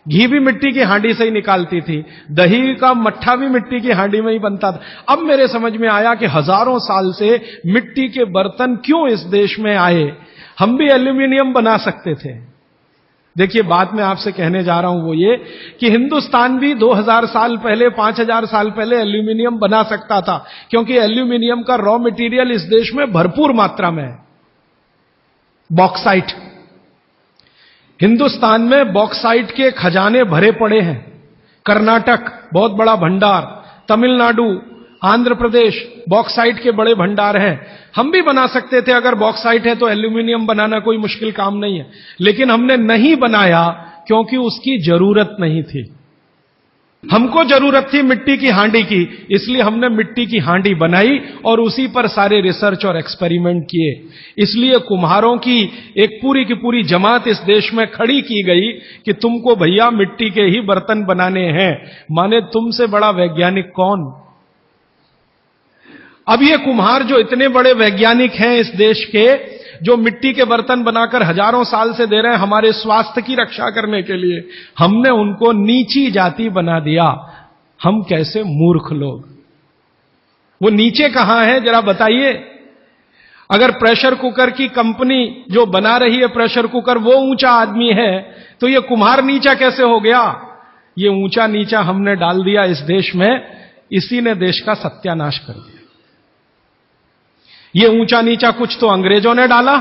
घी भी मिट्टी की हांडी से ही निकालती थी, दही का मट्ठा भी मिट्टी की हांडी में ही बनता था। अब मेरे समझ में आया कि हजारों साल से मिट्टी के बर्तन क्यों इस देश में आए। हम भी एल्यूमिनियम बना सकते थे। देखिए, बात मैं आपसे कहने जा रहा हूं वो ये कि हिंदुस्तान भी 2000 साल पहले, 5000 साल पहले एल्यूमिनियम बना सकता था, क्योंकि एल्यूमिनियम का रॉ मटेरियल इस देश में भरपूर मात्रा में है। बॉक्साइट, हिंदुस्तान में बॉक्साइट के खजाने भरे पड़े हैं। कर्नाटक बहुत बड़ा भंडार, तमिलनाडु, आंध्र प्रदेश बॉक्साइट के बड़े भंडार हैं। हम भी बना सकते थे, अगर बॉक्साइट है तो एल्यूमिनियम बनाना कोई मुश्किल काम नहीं है, लेकिन हमने नहीं बनाया क्योंकि उसकी जरूरत नहीं थी। हमको जरूरत थी मिट्टी की हांडी की, इसलिए हमने मिट्टी की हांडी बनाई और उसी पर सारे रिसर्च और एक्सपेरिमेंट किए। इसलिए कुम्हारों की एक पूरी की पूरी जमात इस देश में खड़ी की गई कि तुमको भैया मिट्टी के ही बर्तन बनाने हैं। माने तुमसे बड़ा वैज्ञानिक कौन। अब ये कुम्हार जो इतने बड़े वैज्ञानिक हैं इस देश के, जो मिट्टी के बर्तन बनाकर हजारों साल से दे रहे हैं हमारे स्वास्थ्य की रक्षा करने के लिए, हमने उनको नीची जाति बना दिया। हम कैसे मूर्ख लोग। वो नीचे कहां है जरा बताइए। अगर प्रेशर कुकर की कंपनी जो बना रही है प्रेशर कुकर वो ऊंचा आदमी है, तो ये कुम्हार नीचा कैसे हो गया। ये ऊंचा नीचा हमने डाल दिया इस देश में, इसी ने देश का सत्यानाश कर दिया। ये ऊंचा नीचा कुछ तो अंग्रेजों ने डाला,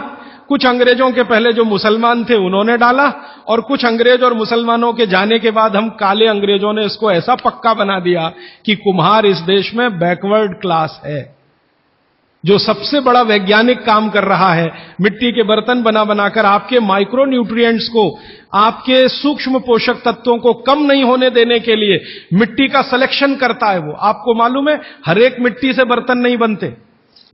कुछ अंग्रेजों के पहले जो मुसलमान थे उन्होंने डाला, और कुछ अंग्रेज और मुसलमानों के जाने के बाद हम काले अंग्रेजों ने इसको ऐसा पक्का बना दिया कि कुम्हार इस देश में बैकवर्ड क्लास है। जो सबसे बड़ा वैज्ञानिक काम कर रहा है मिट्टी के बर्तन बना बनाकर आपके माइक्रो न्यूट्रिएंट्स को, आपके सूक्ष्म पोषक तत्वों को कम नहीं होने देने के लिए मिट्टी का सिलेक्शन करता है वो। आपको मालूम है हर एक मिट्टी से बर्तन नहीं बनते।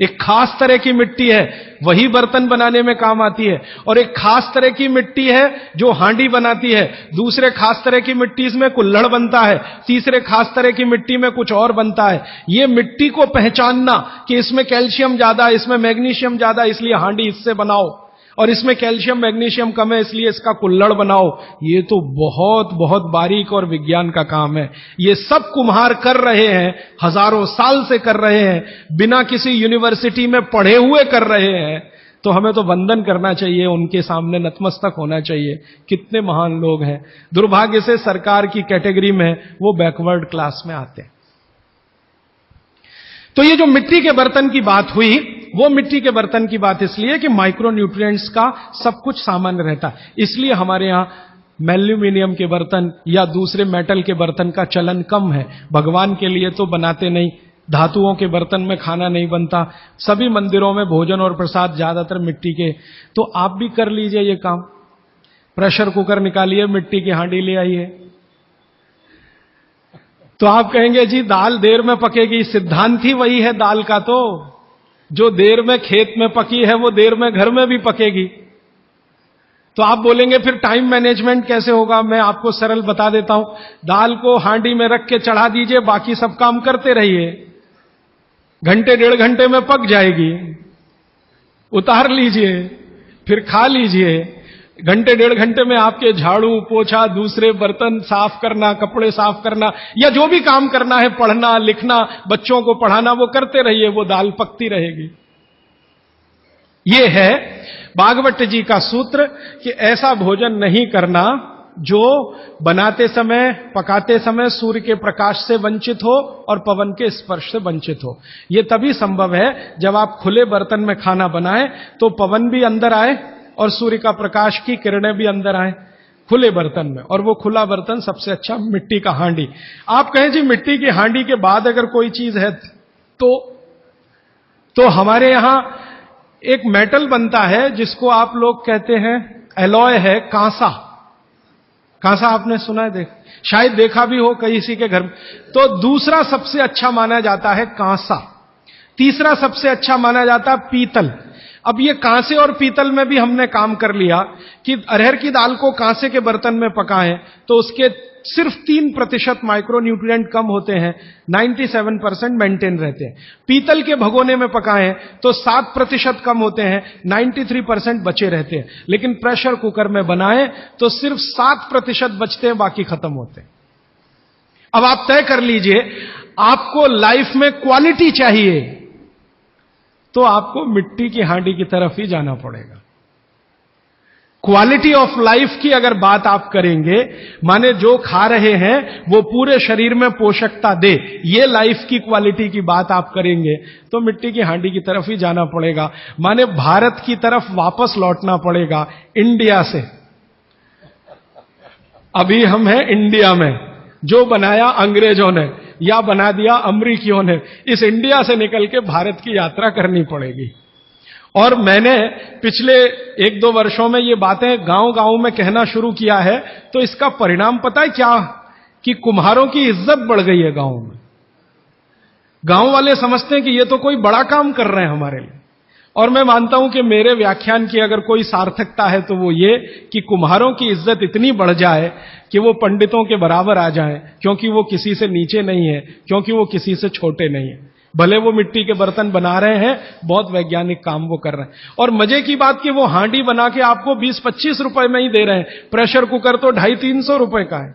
एक खास तरह की मिट्टी है वही बर्तन बनाने में काम आती है, और एक खास तरह की मिट्टी है जो हांडी बनाती है, दूसरे खास तरह की मिट्टी में कुल्हड़ बनता है, तीसरे खास तरह की मिट्टी में कुछ और बनता है। ये मिट्टी को पहचानना कि इसमें कैल्शियम ज्यादा, इसमें मैग्नीशियम ज्यादा इसलिए हांडी इससे बनाओ, और इसमें कैल्शियम मैग्नीशियम कम है इसलिए इसका कुल्हड़ बनाओ, ये तो बहुत बहुत बारीक और विज्ञान का काम है। ये सब कुम्हार कर रहे हैं, हजारों साल से कर रहे हैं, बिना किसी यूनिवर्सिटी में पढ़े हुए कर रहे हैं। तो हमें तो वंदन करना चाहिए, उनके सामने नतमस्तक होना चाहिए। कितने महान लोग हैं। दुर्भाग्य से सरकार की कैटेगरी में वो बैकवर्ड क्लास में आते हैं। तो ये जो मिट्टी के बर्तन की बात हुई, वो मिट्टी के बर्तन की बात इसलिए कि माइक्रो न्यूट्रिएंट्स का सब कुछ सामान्य रहता है। इसलिए हमारे यहां एल्यूमिनियम के बर्तन या दूसरे मेटल के बर्तन का चलन कम है। भगवान के लिए तो बनाते नहीं, धातुओं के बर्तन में खाना नहीं बनता, सभी मंदिरों में भोजन और प्रसाद ज्यादातर मिट्टी के। तो आप भी कर लीजिए ये काम, प्रेशर कुकर निकालिए, मिट्टी की हांडी ले आइए। तो आप कहेंगे जी दाल देर में पकेगी, सिद्धांत ही वही है दाल का, तो जो देर में खेत में पकी है वो देर में घर में भी पकेगी। तो आप बोलेंगे फिर टाइम मैनेजमेंट कैसे होगा? मैं आपको सरल बता देता हूं। दाल को हांडी में रख के चढ़ा दीजिए, बाकी सब काम करते रहिए, घंटे 1.5 घंटे में पक जाएगी, उतार लीजिए, फिर खा लीजिए। घंटे 1.5 घंटे में आपके झाड़ू पोछा, दूसरे बर्तन साफ करना, कपड़े साफ करना, या जो भी काम करना है, पढ़ना लिखना, बच्चों को पढ़ाना, वो करते रहिए, वो दाल पकती रहेगी। ये है भागवत जी का सूत्र कि ऐसा भोजन नहीं करना जो बनाते समय, पकाते समय सूर्य के प्रकाश से वंचित हो और पवन के स्पर्श से वंचित हो। यह तभी संभव है जब आप खुले बर्तन में खाना बनाएं तो पवन भी अंदर आए और सूर्य का प्रकाश की किरणें भी अंदर आए खुले बर्तन में। और वो खुला बर्तन सबसे अच्छा मिट्टी का हांडी। आप कहें जी मिट्टी की हांडी के बाद अगर कोई चीज है तो हमारे यहां एक मेटल बनता है जिसको आप लोग कहते हैं एलॉय है, कांसा। कांसा आपने सुना है, शायद देखा भी हो किसी के घर में। तो दूसरा सबसे अच्छा माना जाता है कांसा, तीसरा सबसे अच्छा माना जाता है पीतल। अब ये कांसे और पीतल में भी हमने काम कर लिया कि अरहर की दाल को कांसे के बर्तन में पकाएं तो उसके सिर्फ 3% माइक्रोन्यूट्रिएंट कम होते हैं, 97% मेंटेन रहते हैं। पीतल के भगोने में पकाएं तो 7% कम होते हैं, 93% बचे रहते हैं। लेकिन प्रेशर कुकर में बनाएं तो सिर्फ 7% बचते हैं, बाकी खत्म होते हैं। अब आप तय कर लीजिए, आपको लाइफ में क्वालिटी चाहिए तो आपको मिट्टी की हांडी की तरफ ही जाना पड़ेगा। क्वालिटी ऑफ लाइफ की अगर बात आप करेंगे, माने जो खा रहे हैं वो पूरे शरीर में पोषकता दे, ये लाइफ की क्वालिटी की बात आप करेंगे तो मिट्टी की हांडी की तरफ ही जाना पड़ेगा। माने भारत की तरफ वापस लौटना पड़ेगा, इंडिया से। अभी हम हैं इंडिया में, जो बनाया अंग्रेजों ने या बना दिया अमरीकियों ने, इस इंडिया से निकल के भारत की यात्रा करनी पड़ेगी। और मैंने पिछले 1-2 वर्षों में ये बातें गांव-गांव में कहना शुरू किया है, तो इसका परिणाम पता है क्या? कि कुम्हारों की इज्जत बढ़ गई है गांव में। गांव वाले समझते हैं कि ये तो कोई बड़ा काम कर रहे हैं हमारे लिए। और मैं मानता हूं कि मेरे व्याख्यान की अगर कोई सार्थकता है तो वो ये कि कुम्हारों की इज्जत इतनी बढ़ जाए कि वो पंडितों के बराबर आ जाएं, क्योंकि वो किसी से नीचे नहीं है, क्योंकि वो किसी से छोटे नहीं है। भले वो मिट्टी के बर्तन बना रहे हैं, बहुत वैज्ञानिक काम वो कर रहे हैं। और मजे की बात कि वो हांडी बना के आपको 20-25 रुपए में ही दे रहे हैं, प्रेशर कुकर तो 250-300 रुपए का है।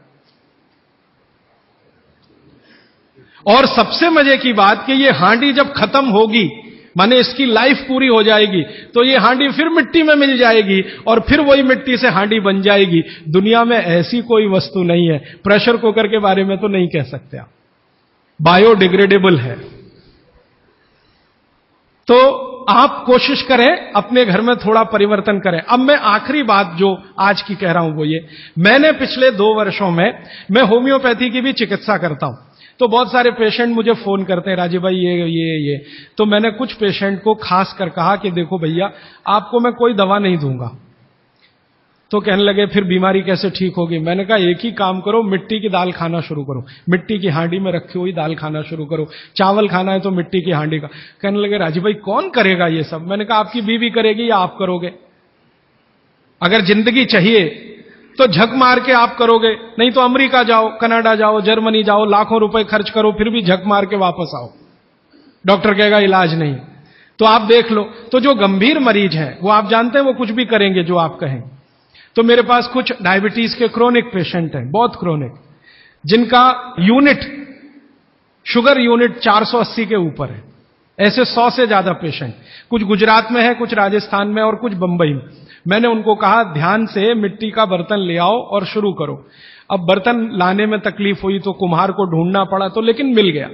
और सबसे मजे की बात कि ये हांडी जब खत्म होगी, माने इसकी लाइफ पूरी हो जाएगी, तो ये हांडी फिर मिट्टी में मिल जाएगी और फिर वही मिट्टी से हांडी बन जाएगी। दुनिया में ऐसी कोई वस्तु नहीं है। प्रेशर कुकर के बारे में तो नहीं कह सकते आप, बायोडिग्रेडेबल है। तो आप कोशिश करें अपने घर में थोड़ा परिवर्तन करें। अब मैं आखिरी बात जो आज की कह रहा हूं वो ये, मैंने पिछले 2 वर्षों में मैं होम्योपैथी की भी चिकित्सा करता हूं। तो बहुत सारे पेशेंट मुझे फोन करते हैं, राजीव भाई ये। तो मैंने कुछ पेशेंट को खास कर कहा कि देखो भैया, आपको मैं कोई दवा नहीं दूंगा। तो कहने लगे फिर बीमारी कैसे ठीक होगी? मैंने कहा एक ही काम करो, मिट्टी की दाल खाना शुरू करो, मिट्टी की हांडी में रखी हुई दाल खाना शुरू करो। चावल खाना है तो मिट्टी की हांडी का। कहने लगे राजीव भाई कौन करेगा ये सब? मैंने कहा आपकी बीवी करेगी या आप करोगे? अगर जिंदगी चाहिए तो झक मार के आप करोगे, नहीं तो अमेरिका जाओ, कनाडा जाओ, जर्मनी जाओ, लाखों रुपए खर्च करो, फिर भी झक मार के वापस आओ, डॉक्टर कहेगा इलाज नहीं। तो आप देख लो, तो जो गंभीर मरीज हैं वो आप जानते हैं वो कुछ भी करेंगे जो आप कहें। तो मेरे पास कुछ डायबिटीज के क्रोनिक पेशेंट हैं, बहुत क्रोनिक, जिनका यूनिट, शुगर यूनिट 480 के ऊपर है। ऐसे 100 से ज्यादा पेशेंट, कुछ गुजरात में है, कुछ राजस्थान में और कुछ बंबई में। मैंने उनको कहा ध्यान से मिट्टी का बर्तन ले आओ और शुरू करो। अब बर्तन लाने में तकलीफ हुई तो कुम्हार को ढूंढना पड़ा, तो लेकिन मिल गया।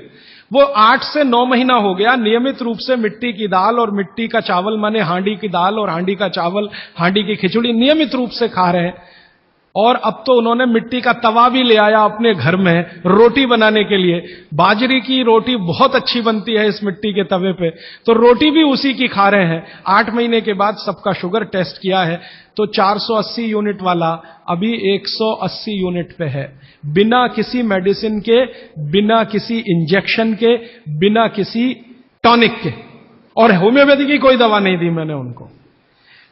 वो 8 से 9 महीना हो गया नियमित रूप से मिट्टी की दाल और मिट्टी का चावल, माने हांडी की दाल और हांडी का चावल, हांडी की खिचड़ी नियमित रूप से खा रहे हैं। और अब तो उन्होंने मिट्टी का तवा भी ले आया अपने घर में रोटी बनाने के लिए। बाजरे की रोटी बहुत अच्छी बनती है इस मिट्टी के तवे पे, तो रोटी भी उसी की खा रहे हैं। 8 महीने के बाद सबका शुगर टेस्ट किया है तो 480 यूनिट वाला अभी 180 यूनिट पे है, बिना किसी मेडिसिन के, बिना किसी इंजेक्शन के, बिना किसी टॉनिक के। और होम्योपैथी की कोई दवा नहीं दी मैंने उनको।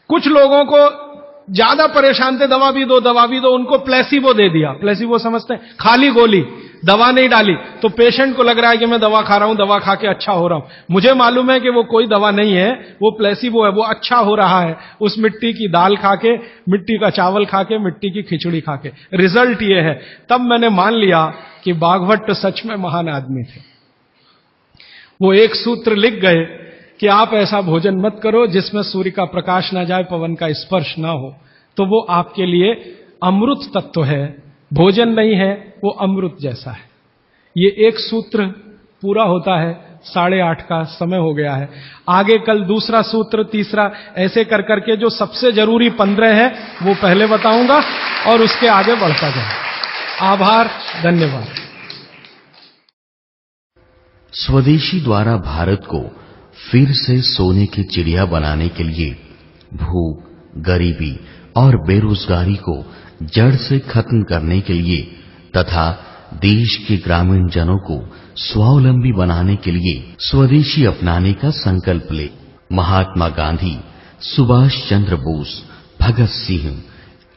कुछ लोगों को ज्यादा परेशान थे, दवा भी दो, उनको प्लेसिबो दे दिया। प्लेसिबो समझते हैं? खाली गोली, दवा नहीं डाली। तो पेशेंट को लग रहा है कि मैं दवा खा रहा हूं, दवा खा के अच्छा हो रहा हूं। मुझे मालूम है कि वो कोई दवा नहीं है, वो प्लेसिबो है, वो अच्छा हो रहा है उस मिट्टी की दाल खा के, मिट्टी का चावल खा के, मिट्टी की खिचड़ी खा के। रिजल्ट ये है। तब मैंने मान लिया कि बाघभट्ट सच में महान आदमी थे। वो एक सूत्र लिख गए कि आप ऐसा भोजन मत करो जिसमें सूर्य का प्रकाश ना जाए, पवन का स्पर्श ना हो, तो वो आपके लिए अमृत तत्व है, भोजन नहीं है, वो अमृत जैसा है। ये एक सूत्र पूरा होता है। 8:30 का समय हो गया है। आगे कल दूसरा सूत्र, तीसरा, ऐसे कर करके जो सबसे जरूरी 15 है वो पहले बताऊंगा और उसके आगे बढ़ता जाए। आभार, धन्यवाद। स्वदेशी द्वारा भारत को फिर से सोने की चिड़िया बनाने के लिए भूख, गरीबी और बेरोजगारी को जड़ से खत्म करने के लिए तथा देश के ग्रामीण जनों को स्वावलंबी बनाने के लिए स्वदेशी अपनाने का संकल्प ले। महात्मा गांधी, सुभाष चंद्र बोस, भगत सिंह,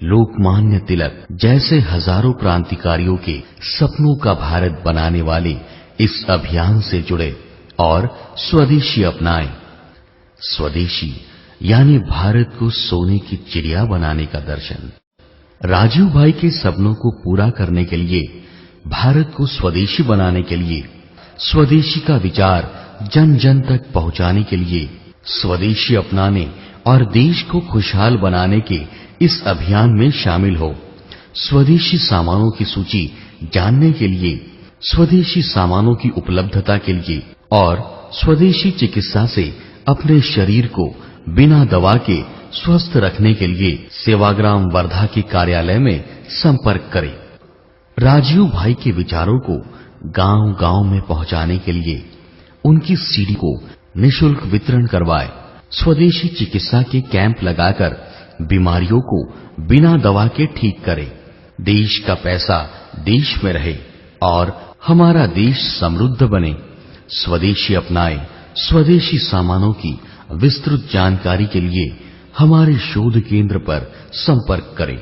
लोकमान्य तिलक जैसे हजारों क्रांतिकारियों के सपनों का भारत बनाने वाले इस अभियान से जुड़े और स्वदेशी अपनाएं। स्वदेशी यानी भारत को सोने की चिड़िया बनाने का दर्शन। राजीव भाई के सपनों को पूरा करने के लिए, भारत को स्वदेशी बनाने के लिए, स्वदेशी का विचार जन जन तक पहुंचाने के लिए, स्वदेशी अपनाने और देश को खुशहाल बनाने के इस अभियान में शामिल हो। स्वदेशी सामानों की सूची जानने के लिए, स्वदेशी सामानों की उपलब्धता के लिए और स्वदेशी चिकित्सा से अपने शरीर को बिना दवा के स्वस्थ रखने के लिए सेवाग्राम वर्धा के कार्यालय में संपर्क करें। राजीव भाई के विचारों को गांव-गांव में पहुंचाने के लिए उनकी सीडी को निशुल्क वितरण करवाएं। स्वदेशी चिकित्सा के कैंप लगाकर बीमारियों को बिना दवा के ठीक करें। देश का पैसा देश में रहे और हमारा देश समृद्ध बने। स्वदेशी अपनाएं। स्वदेशी सामानों की विस्तृत जानकारी के लिए हमारे शोध केंद्र पर संपर्क करें।